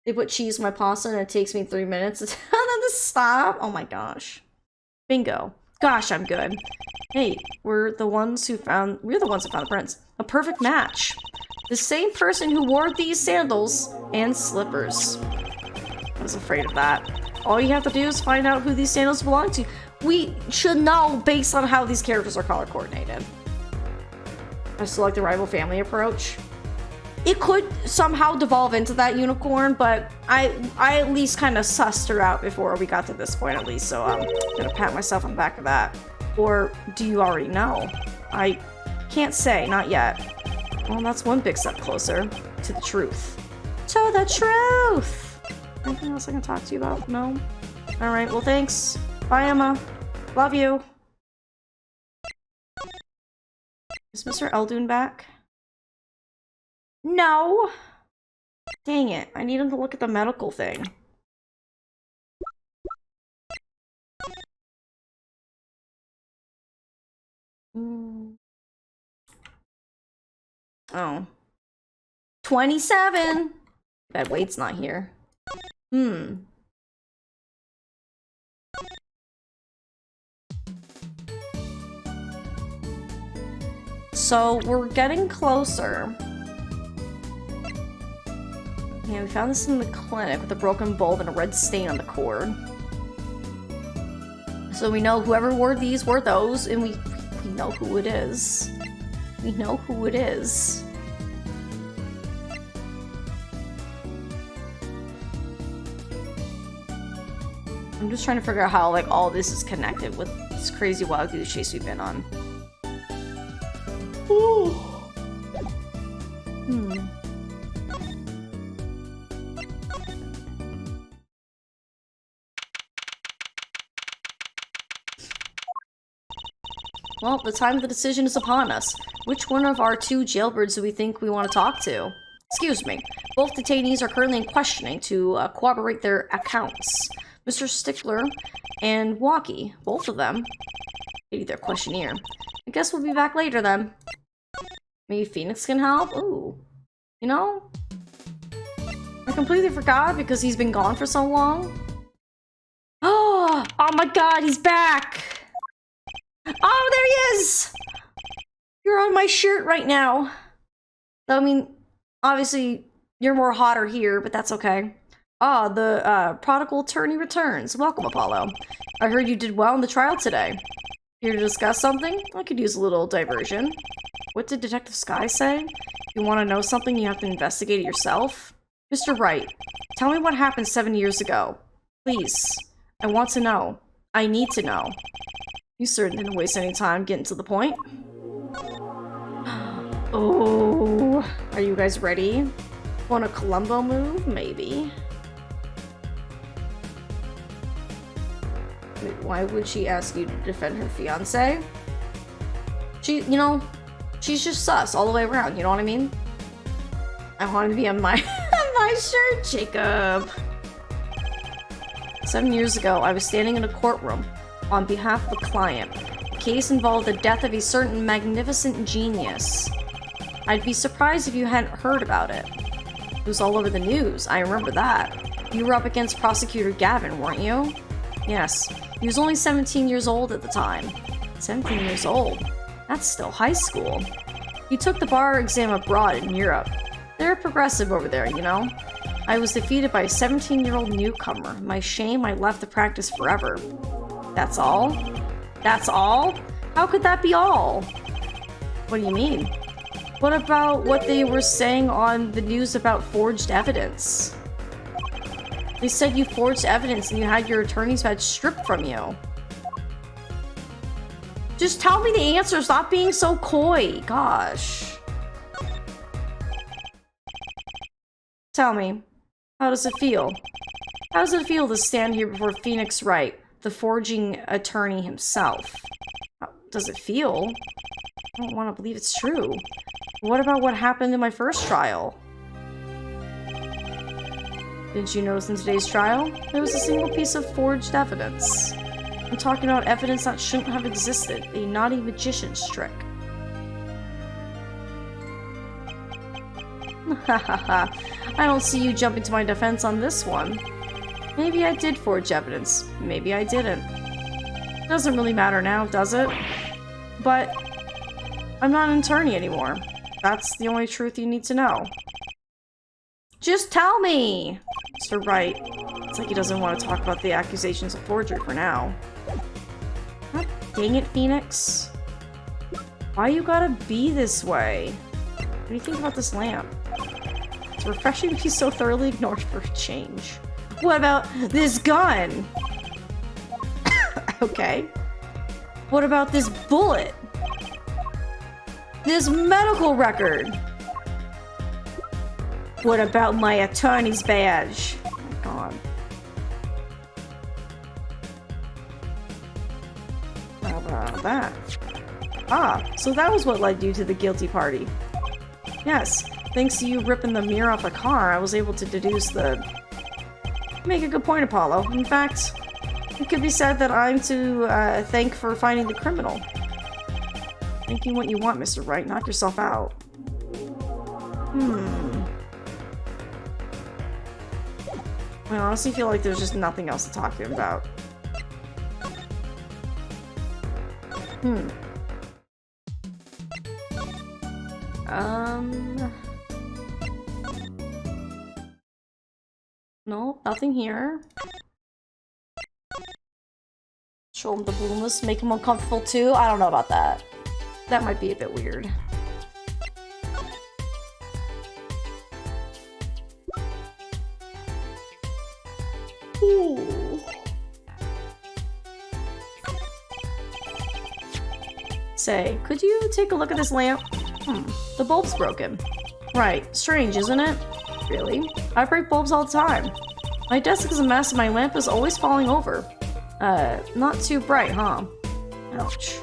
They put cheese in my pasta and it takes me 3 minutes to tell them to stop. Oh my gosh. Bingo. Gosh, I'm good. Hey, we're the ones who found the prints. A perfect match. The same person who wore these sandals and slippers. I was afraid of that. All you have to do is find out who these sandals belong to. We should know based on how these characters are color coordinated. I select the rival family approach. It could somehow devolve into that unicorn, but I at least kind of sussed her out before we got to this point at least, so I'm gonna pat myself on the back of that. Or do you already know? I can't say, not yet. Well, that's one big step closer to the truth. To the truth! Anything else I can talk to you about? No? Alright, well thanks. Bye, Emma. Love you. Is Mr. Eldoon back? No! Dang it, I need him to look at the medical thing. Oh. 27! Bet Wade's not here. So, we're getting closer. Yeah, we found this in the clinic with a broken bulb and a red stain on the cord. So we know whoever wore these wore those, and we know who it is. We know who it is. I'm just trying to figure out how, like, all this is connected with this crazy wild goose chase we've been on. Ooh. Well, the time of the decision is upon us. Which one of our two jailbirds do we think we want to talk to? Excuse me. Both detainees are currently in questioning to corroborate their accounts. Mr. Stickler and Waki, both of them. Maybe their questionnaire. I guess we'll be back later then. Maybe Phoenix can help? Ooh. You know? I completely forgot because he's been gone for so long. Oh my god, he's back! Oh, there he is! You're on my shirt right now. I mean, obviously, you're more hotter here, but that's okay. Ah, the prodigal attorney returns. Welcome, Apollo. I heard you did well in the trial today. Here to discuss something? I could use a little diversion. What did Detective Sky say? If you want to know something, you have to investigate it yourself? Mr. Wright, tell me what happened 7 years ago. Please. I want to know. I need to know. You certainly didn't waste any time getting to the point. Oh, are you guys ready? Want a Columbo move? Maybe. Wait, why would she ask you to defend her fiance? She's just sus all the way around, you know what I mean? I want to be on my, my shirt, Jacob. 7 years ago, I was standing in a courtroom on behalf of a client. The case involved the death of a certain magnificent genius. I'd be surprised if you hadn't heard about it. It was all over the news, I remember that. You were up against Prosecutor Gavin, weren't you? Yes. He was only 17 years old at the time. 17 years old? That's still high school. He took the bar exam abroad in Europe. They're progressive over there, you know? I was defeated by a 17-year-old newcomer. My shame, I left the practice forever. That's all? That's all? How could that be all? What do you mean? What about what they were saying on the news about forged evidence? They said you forged evidence and you had your attorney's badge stripped from you. Just tell me the answer, stop being so coy, gosh. Tell me, how does it feel? How does it feel to stand here before Phoenix Wright, the forging attorney himself? How does it feel? I don't want to believe it's true. What about what happened in my first trial? Didn't you notice in today's trial? There was a single piece of forged evidence. I'm talking about evidence that shouldn't have existed. A naughty magician's trick. Hahaha. I don't see you jumping to my defense on this one. Maybe I did forge evidence. Maybe I didn't. Doesn't really matter now, does it? But I'm not an attorney anymore. That's the only truth you need to know. Just tell me! Mr. Wright. It's like he doesn't want to talk about the accusations of forgery for now. God dang it, Phoenix. Why you gotta be this way? What do you think about this lamp? It's refreshing to be so thoroughly ignored for a change. What about this gun? Okay. What about this bullet? This medical record? What about my attorney's badge? Oh my god. How about that? Ah, so that was what led you to the guilty party. Yes, thanks to you ripping the mirror off the car, I was able to deduce the... Make a good point, Apollo. In fact, it could be said that I'm to thank for finding the criminal. Thinking what you want, Mr. Wright. Knock yourself out. I honestly feel like there's just nothing else to talk to him about. No, nothing here. Show him the bloomless, make him uncomfortable too? I don't know about that. That might be a bit weird. Ooh. Say, could you take a look at this lamp? The bulb's broken. Right, strange, isn't it? Really? I break bulbs all the time. My desk is a mess and my lamp is always falling over. Not too bright, huh? Ouch.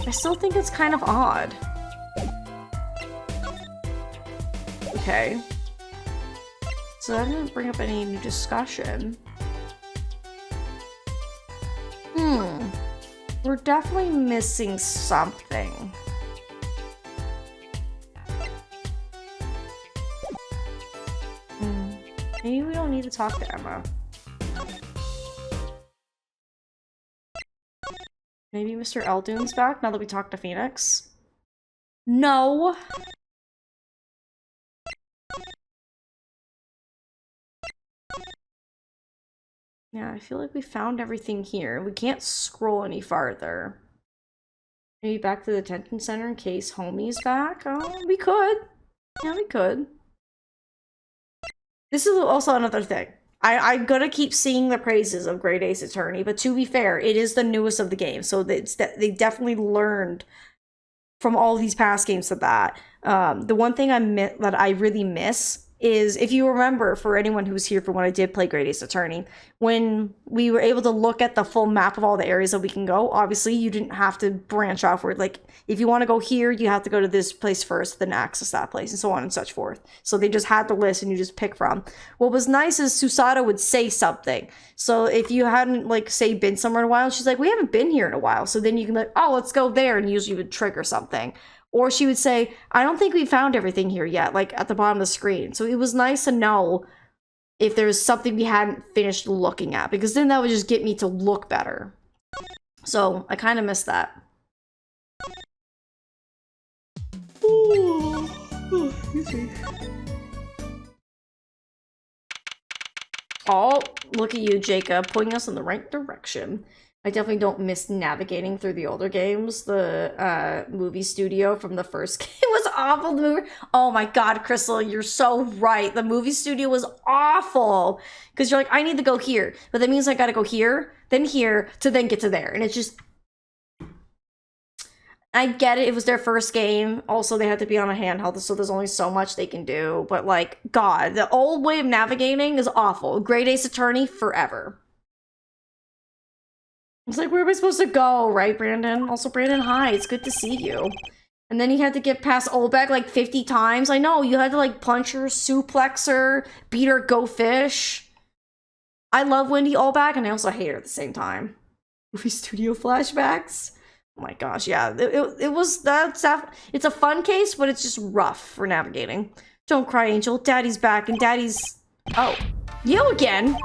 I still think it's kind of odd. Okay. So that didn't bring up any new discussion. We're definitely missing something. Maybe we don't need to talk to Emma. Maybe Mr. Eldoon's back now that we talked to Phoenix? No! Yeah, I feel like we found everything here. We can't scroll any farther. Maybe back to the detention center in case Homie's back? Oh, we could. Yeah, we could. This is also another thing. I'm gonna keep seeing the praises of Great Ace Attorney, but to be fair, it is the newest of the game, so they definitely learned from all these past games of that. The one thing that I really miss is, if you remember, for anyone who was here for when I did play Great Ace Attorney, when we were able to look at the full map of all the areas that we can go, obviously you didn't have to branch offward. Like, if you want to go here, you have to go to this place first, then access that place, and so on and such forth. So they just had the list and you just pick from. What was nice is Susato would say something. So if you hadn't, like, say, been somewhere in a while, she's like, we haven't been here in a while. So then you can be like, oh, let's go there, and usually would trigger something. Or she would say, I don't think we found everything here yet, like at the bottom of the screen. So it was nice to know if there's something we hadn't finished looking at, because then that would just get me to look better. So I kind of miss that. Oh, look at you, Jacob, pointing us in the right direction. I definitely don't miss navigating through the older games. The movie studio from the first game was awful. The movie, oh my god, Crystal, you're so right. The movie studio was awful. Because you're like, I need to go here. But that means I gotta go here, to then get to there. And it's just... I get it, it was their first game. Also, they had to be on a handheld, so there's only so much they can do. But like, god, the old way of navigating is awful. Great Ace Attorney, forever. It's like, where am I supposed to go, right, Brandon? Also, Brandon, hi, it's good to see you. And then you had to get past Olbeck like 50 times. I know, you had to like punch her, suplex her, beat her, go fish. I love Wendy Olbeck, and I also hate her at the same time. Movie studio flashbacks. Oh my gosh, yeah. It was, it's a fun case, but it's just rough for navigating. Don't cry, Angel. Daddy's back, and Daddy's... Oh, you again?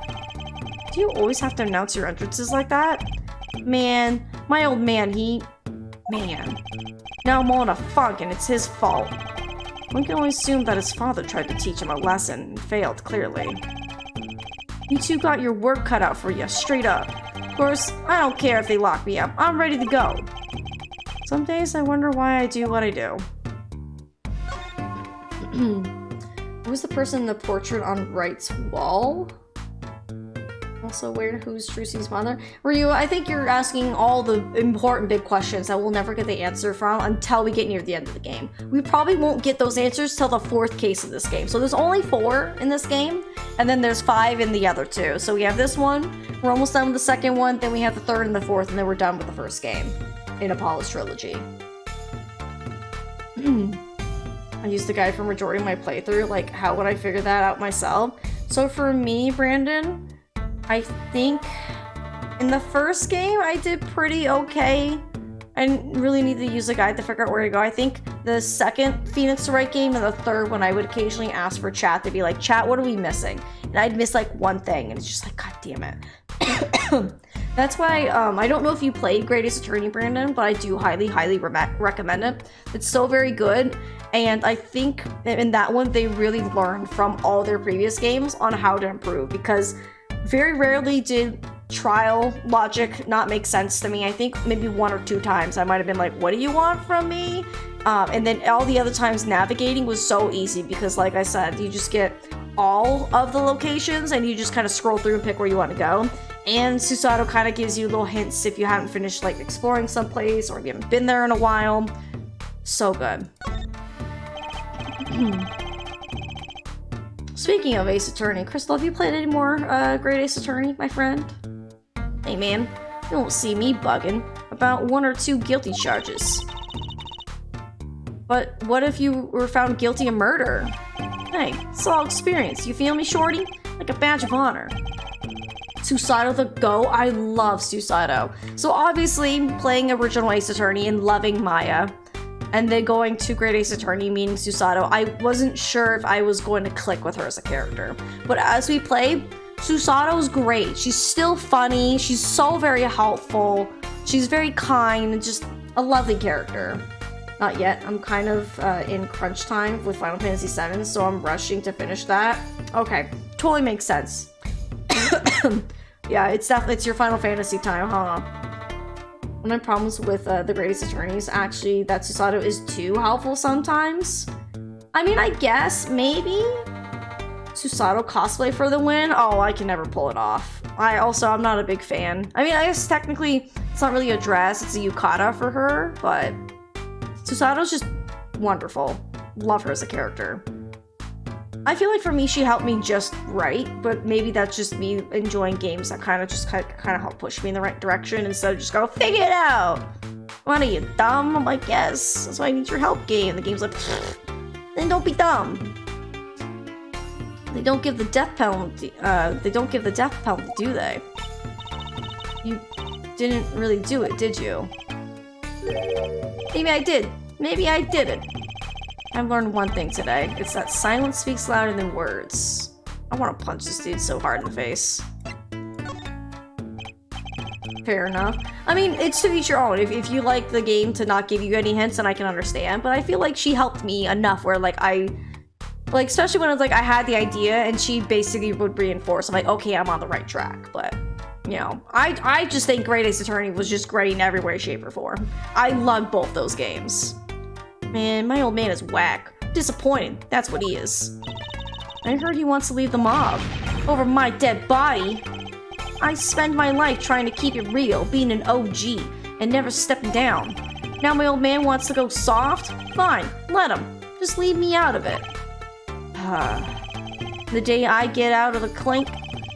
Do you always have to announce your entrances like that? Man, my old man, Man. Now I'm all in a funk, and it's his fault. One can only assume that his father tried to teach him a lesson and failed, clearly. You two got your work cut out for you, straight up. Of course, I don't care if they lock me up. I'm ready to go. Some days I wonder why I do what I do. Who's the person in the portrait on Wright's wall? Also, who's Drusi's mother? Ryu, I think you're asking all the important big questions that we'll never get the answer from until we get near the end of the game. We probably won't get those answers till the 4th case of this game. So there's only 4 in this game, and then there's 5 in the other 2. So we have this one, we're almost done with the 2nd one, then we have the 3rd and the 4th, and then we're done with the 1st game in Apollo's trilogy. I used the guide for majority of my playthrough. Like, how would I figure that out myself? So for me, Brandon, I think in the 1st game, I did pretty okay. I didn't really need to use a guide to figure out where to go. I think the 2nd Phoenix Wright game and the 3rd one, I would occasionally ask for chat to be like, chat, what are we missing? And I'd miss like one thing, and it's just like, god damn it. That's why, I don't know if you played Great Ace Attorney, Brandon, but I do highly, highly recommend it. It's so very good, and I think in that one, they really learned from all their previous games on how to improve, because very rarely did trial logic not make sense to me. I think maybe 1 or 2 times I might have been like, what do you want from me? And then all the other times navigating was so easy because, like I said, you just get all of the locations and you just kind of scroll through and pick where you want to go. And Susato kind of gives you little hints if you haven't finished like exploring someplace or if you haven't been there in a while. So good. Speaking of Ace Attorney, Crystal, have you played any more Great Ace Attorney, my friend? Hey man, you won't see me bugging about 1 or 2 guilty charges. But what if you were found guilty of murder? Hey, it's all experience. You feel me, shorty? Like a badge of honor. Susato the Go? I love Susato. So obviously, playing original Ace Attorney and loving Maya, and then going to Great Ace Attorney, meaning Susato, I wasn't sure if I was going to click with her as a character. But as we played, Susato's great. She's still funny. She's so very helpful. She's very kind and just a lovely character. Not yet. I'm kind of in crunch time with Final Fantasy VII, so I'm rushing to finish that. Okay, totally makes sense. Yeah, it's definitely it's your Final Fantasy time, huh? One of my problems with the Greatest Attorney is actually that Susato is too helpful sometimes. I mean, I guess maybe Susato cosplay for the win. Oh, I can never pull it off. I'm not a big fan. I mean, I guess technically it's not really a dress, it's a yukata for her, but Susato's just wonderful. Love her as a character. I feel like for me, she helped me just right, but maybe that's just me enjoying games that kind of help push me in the right direction instead of just go, figure it out! What are you, dumb? I'm like, yes, that's why I need your help game. The game's like, then don't be dumb. They don't give the death penalty, do they? You didn't really do it, did you? Maybe I did. Maybe I didn't. I've learned one thing today. It's that silence speaks louder than words. I want to punch this dude so hard in the face. Fair enough. I mean, it's to each your own. If you like the game to not give you any hints, then I can understand. But I feel like she helped me enough where, like, especially when it's like I had the idea and she basically would reinforce. I'm like, okay, I'm on the right track. But, you know, I just think Great Ace Attorney was just great in every way, shape, or form. I love both those games. Man, my old man is whack. Disappointed, that's what he is. I heard he wants to leave the mob. Over my dead body? I spend my life trying to keep it real, being an OG, and never stepping down. Now my old man wants to go soft? Fine, let him. Just leave me out of it. The day I get out of the clink,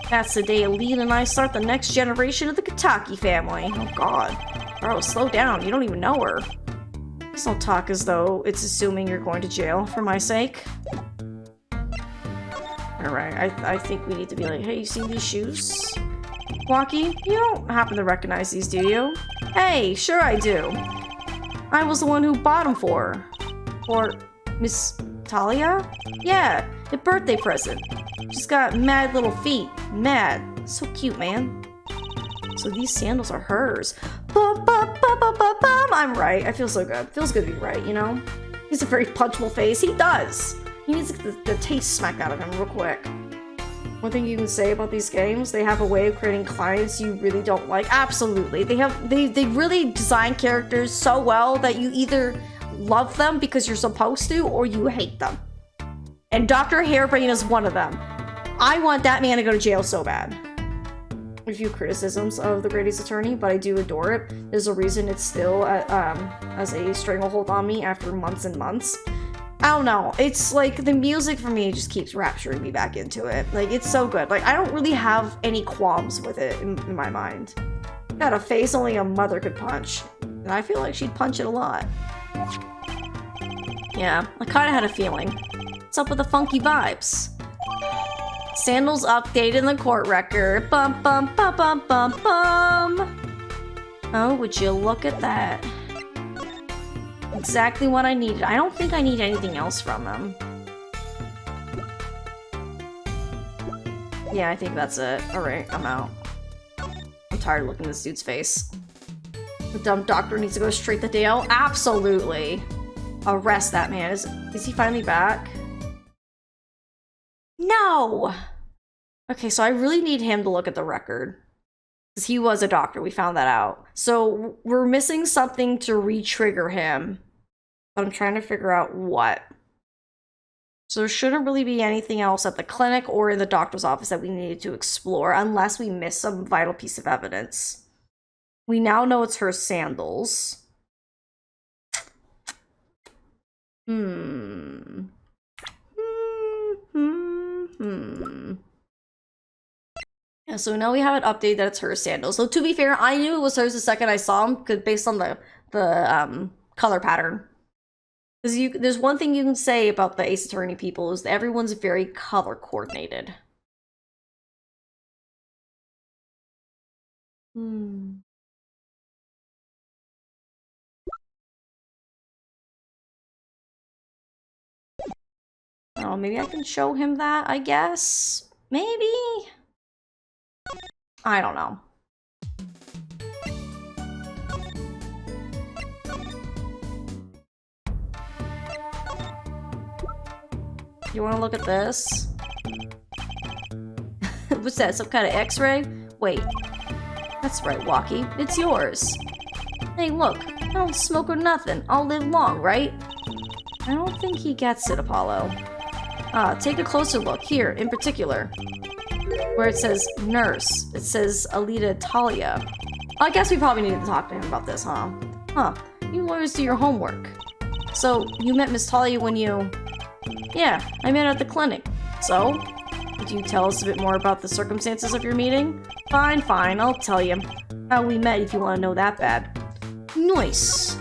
that's the day Elite and I start the next generation of the Kataki family. Oh god. Bro, slow down, you don't even know her. Please don't talk as though it's assuming you're going to jail for my sake. Alright, I think we need to be like, hey, you seen these shoes? Waki, you don't happen to recognize these, do you? Hey, sure I do. I was the one who bought them for her. For Miss Talia? Yeah, a birthday present. She's got mad little feet. Mad. So cute, man. So these sandals are hers. I'm right. I feel so good. Feels good to be right, you know? He's a very punchable face. He does. He needs to get the taste smacked out of him real quick. One thing you can say about these games, they have a way of creating clients you really don't like. Absolutely. They really design characters so well that you either love them because you're supposed to or you hate them. And Dr. Hairbrain is one of them. I want that man to go to jail so bad. A few criticisms of The Great Ace Attorney, but I do adore it. There's a reason it's still as a stranglehold on me after months and months. I don't know. It's like the music for me just keeps rapturing me back into it. Like, it's so good. Like, I don't really have any qualms with it in my mind. Got a face only a mother could punch. And I feel like she'd punch it a lot. Yeah, I kind of had a feeling. What's up with the funky vibes? Sandals updated in the court record. Bum bum bum bum bum bum. Oh, would you look at that? Exactly what I needed. I don't think I need anything else from him. Yeah, I think that's it. Alright, I'm out. I'm tired of looking at this dude's face. The dumb doctor needs to go straight to Dale. Absolutely. Arrest that man. Is he finally back? No! Okay, so I really need him to look at the record. Because he was a doctor, we found that out. So we're missing something to re-trigger him. But I'm trying to figure out what. So there shouldn't really be anything else at the clinic or in the doctor's office that we needed to explore, unless we miss some vital piece of evidence. We now know it's her sandals. Yeah, so now we have an update that it's her sandals. So to be fair, I knew it was hers the second I saw them, based on the color pattern. Because there's one thing you can say about the Ace Attorney people is that everyone's very color coordinated. Oh, maybe I can show him that, I guess? Maybe? I don't know. You want to look at this? What's that, some kind of x-ray? Wait. That's right, Walkie. It's yours. Hey, look. I don't smoke or nothing. I'll live long, right? I don't think he gets it, Apollo. Take a closer look. Here, in particular. Where it says nurse. It says Alita Talia. I guess we probably need to talk to him about this, huh? Huh. You lawyers do your homework. So, you met Miss Talia when you... Yeah, I met her at the clinic. So? Could you tell us a bit more about the circumstances of your meeting? Fine, fine, I'll tell you how we met if you want to know that bad. Nice.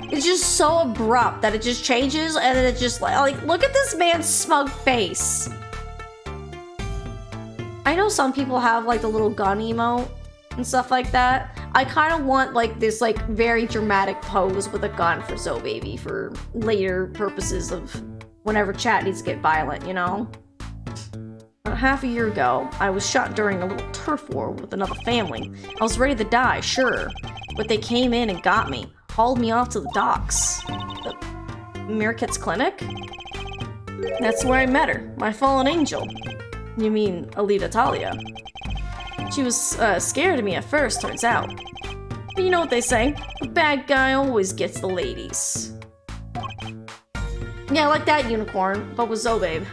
It's just so abrupt that it just changes and then it just like look at this man's smug face. I know some people have like the little gun emote and stuff like that. I kind of want like this like very dramatic pose with a gun for Zobaby for later purposes of whenever chat needs to get violent, you know? Half a year ago, I was shot during a little turf war with another family. I was ready to die, sure, but they came in and got me, hauled me off to the docks. The Meerkat's clinic? That's where I met her, my fallen angel. You mean Alita Talia? She was scared of me at first, turns out. But you know what they say, the bad guy always gets the ladies. Yeah, like that unicorn, but with Zobabe.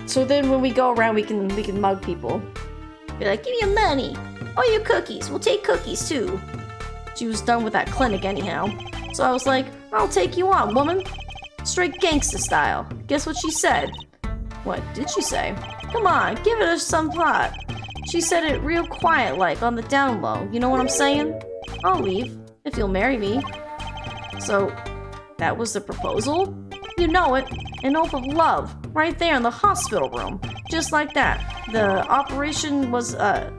So then when we go around, we can mug people. Be like, give me your money. Oh, your cookies. We'll take cookies too. She was done with that clinic anyhow. So I was like, I'll take you on, woman. Straight gangsta style. Guess what she said? What did she say? Come on, give it some thought. She said it real quiet like on the down low. You know what I'm saying? I'll leave if you'll marry me. So that was the proposal? You know it. An oath of love. Right there in the hospital room. Just like that. The operation was, I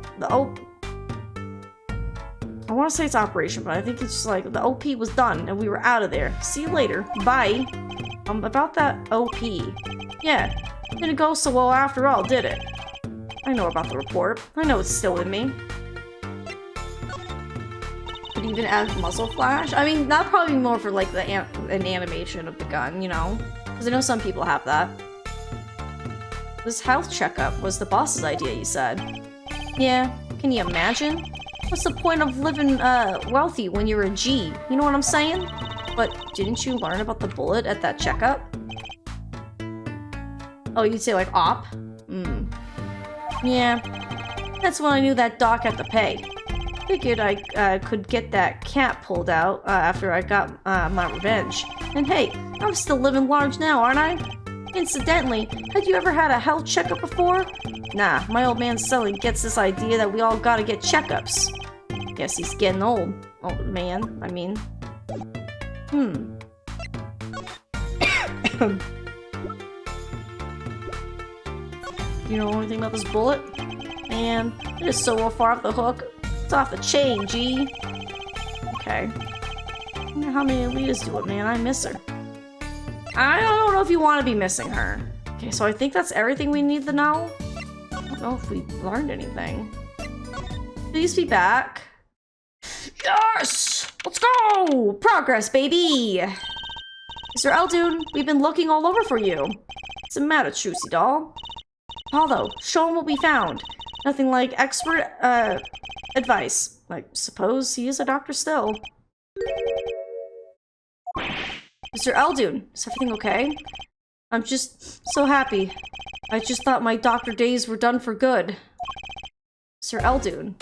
want to say it's operation, but I think it's just like the OP was done and we were out of there. See you later. Bye. About that OP. Yeah. Didn't go so well after all, did it? I know about the report. I know it's still in me. Could even add muzzle flash? I mean, that'd probably be more for like an animation of the gun, you know? Because I know some people have that. This health checkup was the boss's idea, you said. Yeah, can you imagine? What's the point of living wealthy when you're a G? You know what I'm saying? But didn't you learn about the bullet at that checkup? Oh, you'd say like op? Yeah, that's when I knew that doc had to pay. Figured I could get that cat pulled out after I got my revenge. And hey, I'm still living large now, aren't I? Incidentally, had you ever had a health checkup before? Nah, my old man Sully gets this idea that we all gotta get checkups. Guess he's getting old. Old man, I mean. You know anything about this bullet? Man, it is so far off the hook. It's off the chain, G. Okay. I wonder how many Alitas do it, man. I miss her. I don't know if you want to be missing her. Okay, so I think that's everything we need to know. I don't know if we learned anything. Please be back. Yes! Let's go! Progress, baby! Mr. Eldoon, we've been looking all over for you. What's the matter, Trucy doll? Apollo, show him what we found. Nothing like expert, advice. I suppose he is a doctor still. Mr. Eldoon, is everything okay? I'm just so happy. I just thought my doctor days were done for good. Mr. Eldoon.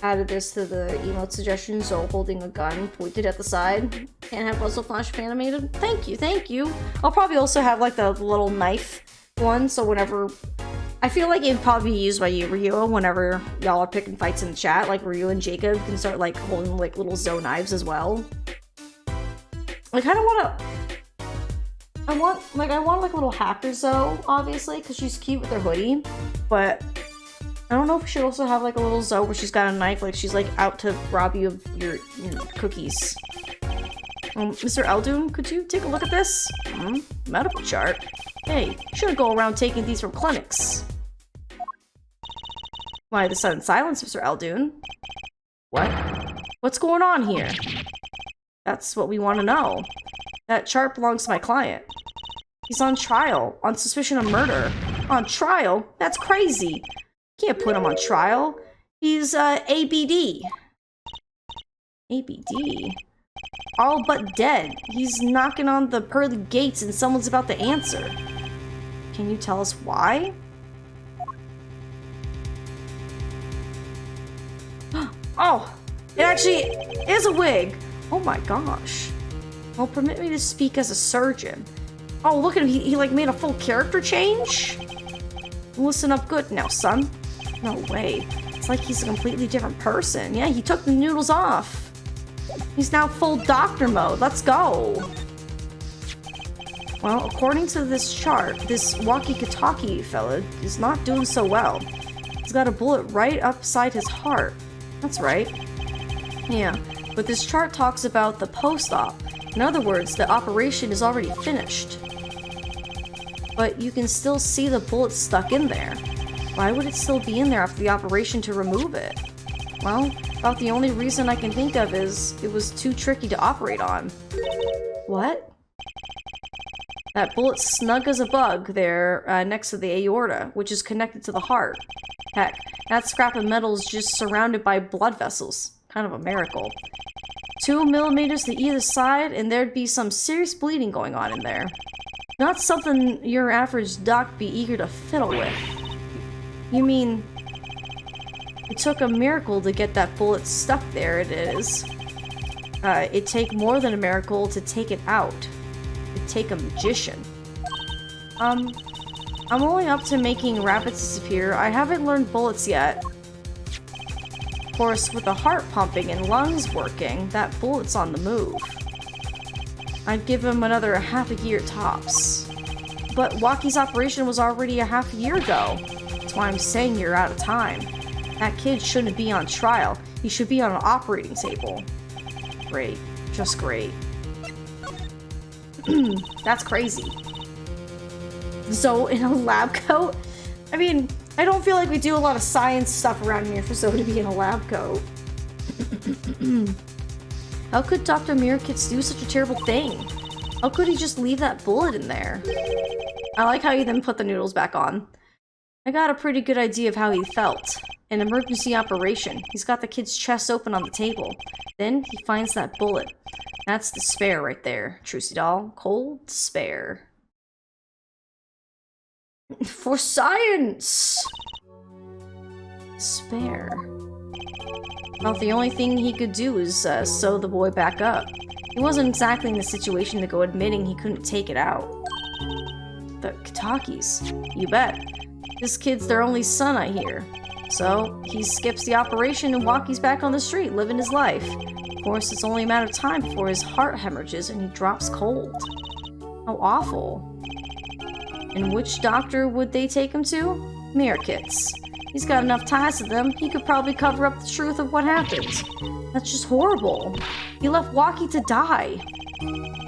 Added this to the emote suggestion, so holding a gun pointed at the side. Can't have muzzle flash animated. Thank you, thank you. I'll probably also have like the little knife one, so whenever... I feel like it'd probably be used by you, Ryu, whenever y'all are picking fights in the chat. Like, Ryu and Jacob can start, like, holding, like, little Zo knives as well. I kind of want to... I want, like, a little hacker Zo, obviously, because she's cute with her hoodie. But I don't know if we should also have, like, a little Zo where she's got a knife, like, she's, like, out to rob you of your cookies. Mr. Eldoon, could you take a look at this? Medical chart? Hey, shouldn't go around taking these from clinics. Why the sudden silence, Mr. Eldoon? What? What's going on here? That's what we want to know. That chart belongs to my client. He's on trial on suspicion of murder. On trial? That's crazy. Can't put him on trial. He's ABD. ABD? All but dead. He's knocking on the pearly gates and someone's about to answer. Can you tell us why? Oh, it actually is a wig. Oh my gosh. Well, permit me to speak as a surgeon. Oh, look at him. He like made a full character change? Listen up good now, son. No way. It's like he's a completely different person. Yeah, he took the noodles off. He's now full doctor mode. Let's go. Well, according to this chart, this walkie-talkie fella is not doing so well. He's got a bullet right upside his heart. That's right. Yeah, but this chart talks about the post-op. In other words, the operation is already finished. But you can still see the bullet stuck in there. Why would it still be in there after the operation to remove it? Well, about the only reason I can think of is it was too tricky to operate on. What? That bullet's snug as a bug there next to the aorta, which is connected to the heart. Heck, that scrap of metal is just surrounded by blood vessels. Kind of a miracle. 2 millimeters to either side, and there'd be some serious bleeding going on in there. Not something your average doc'd be eager to fiddle with. You mean... it took a miracle to get that bullet stuck there, it is. It'd take more than a miracle to take it out. It'd take a magician. I'm only up to making rabbits disappear. I haven't learned bullets yet. Of course, with the heart pumping and lungs working, that bullet's on the move. I'd give him another half a year tops. But Waki's operation was already a half a year ago. That's why I'm saying you're out of time. That kid shouldn't be on trial. He should be on an operating table. Great. Just great. That's crazy. Zoe in a lab coat? I mean, I don't feel like we do a lot of science stuff around here for Zoe to be in a lab coat. How could Dr. Mirkits do such a terrible thing? How could he just leave that bullet in there? I like how he then put the noodles back on. I got a pretty good idea of how he felt. An emergency operation. He's got the kid's chest open on the table. Then he finds that bullet. That's despair right there, Trucy doll. Cold despair. For science! Despair. Well, the only thing he could do is sew the boy back up. He wasn't exactly in the situation to go admitting he couldn't take it out. The Kitakis. You bet. This kid's their only son, I hear. So, he skips the operation and Waki's back on the street, living his life. Of course, it's only a matter of time before his heart hemorrhages and he drops cold. How awful. And which doctor would they take him to? Mirkits. He's got enough ties to them, he could probably cover up the truth of what happened. That's just horrible. He left Waki to die.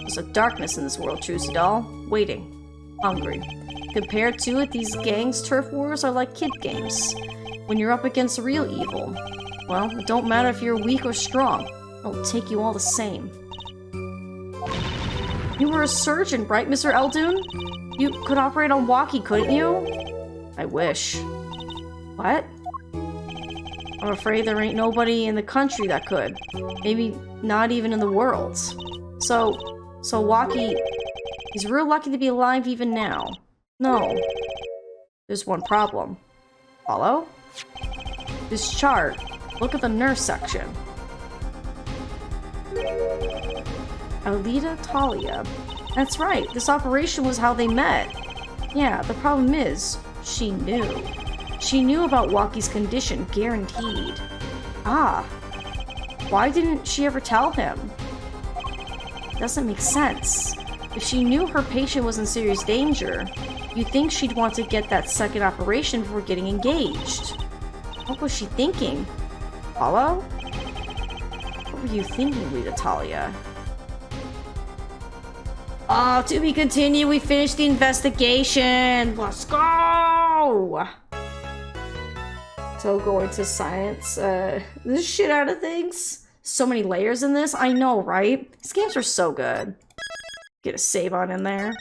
There's a darkness in this world, Trucy doll. Waiting. Hungry. Compared to it, these gangs' turf wars are like kid games. When you're up against real evil, well, it don't matter if you're weak or strong. It'll take you all the same. You were a surgeon, right, Mr. Eldoon? You could operate on Waki, couldn't you? I wish. What? I'm afraid there ain't nobody in the country that could. Maybe not even in the world. So Waki, he's real lucky to be alive even now. No. There's one problem. Follow? This chart. Look at the nurse section. Alita Talia. That's right, this operation was how they met. Yeah, the problem is, she knew. She knew about Waki's condition, guaranteed. Ah. Why didn't she ever tell him? Doesn't make sense. If she knew her patient was in serious danger, you'd think she'd want to get that second operation before getting engaged. What was she thinking? Follow? What were you thinking, Lita Talia? Oh, to be continued, we finished the investigation! Let's go! So going to science, this shit out of things. So many layers in this. I know, right? These games are so good. Get a save on in there.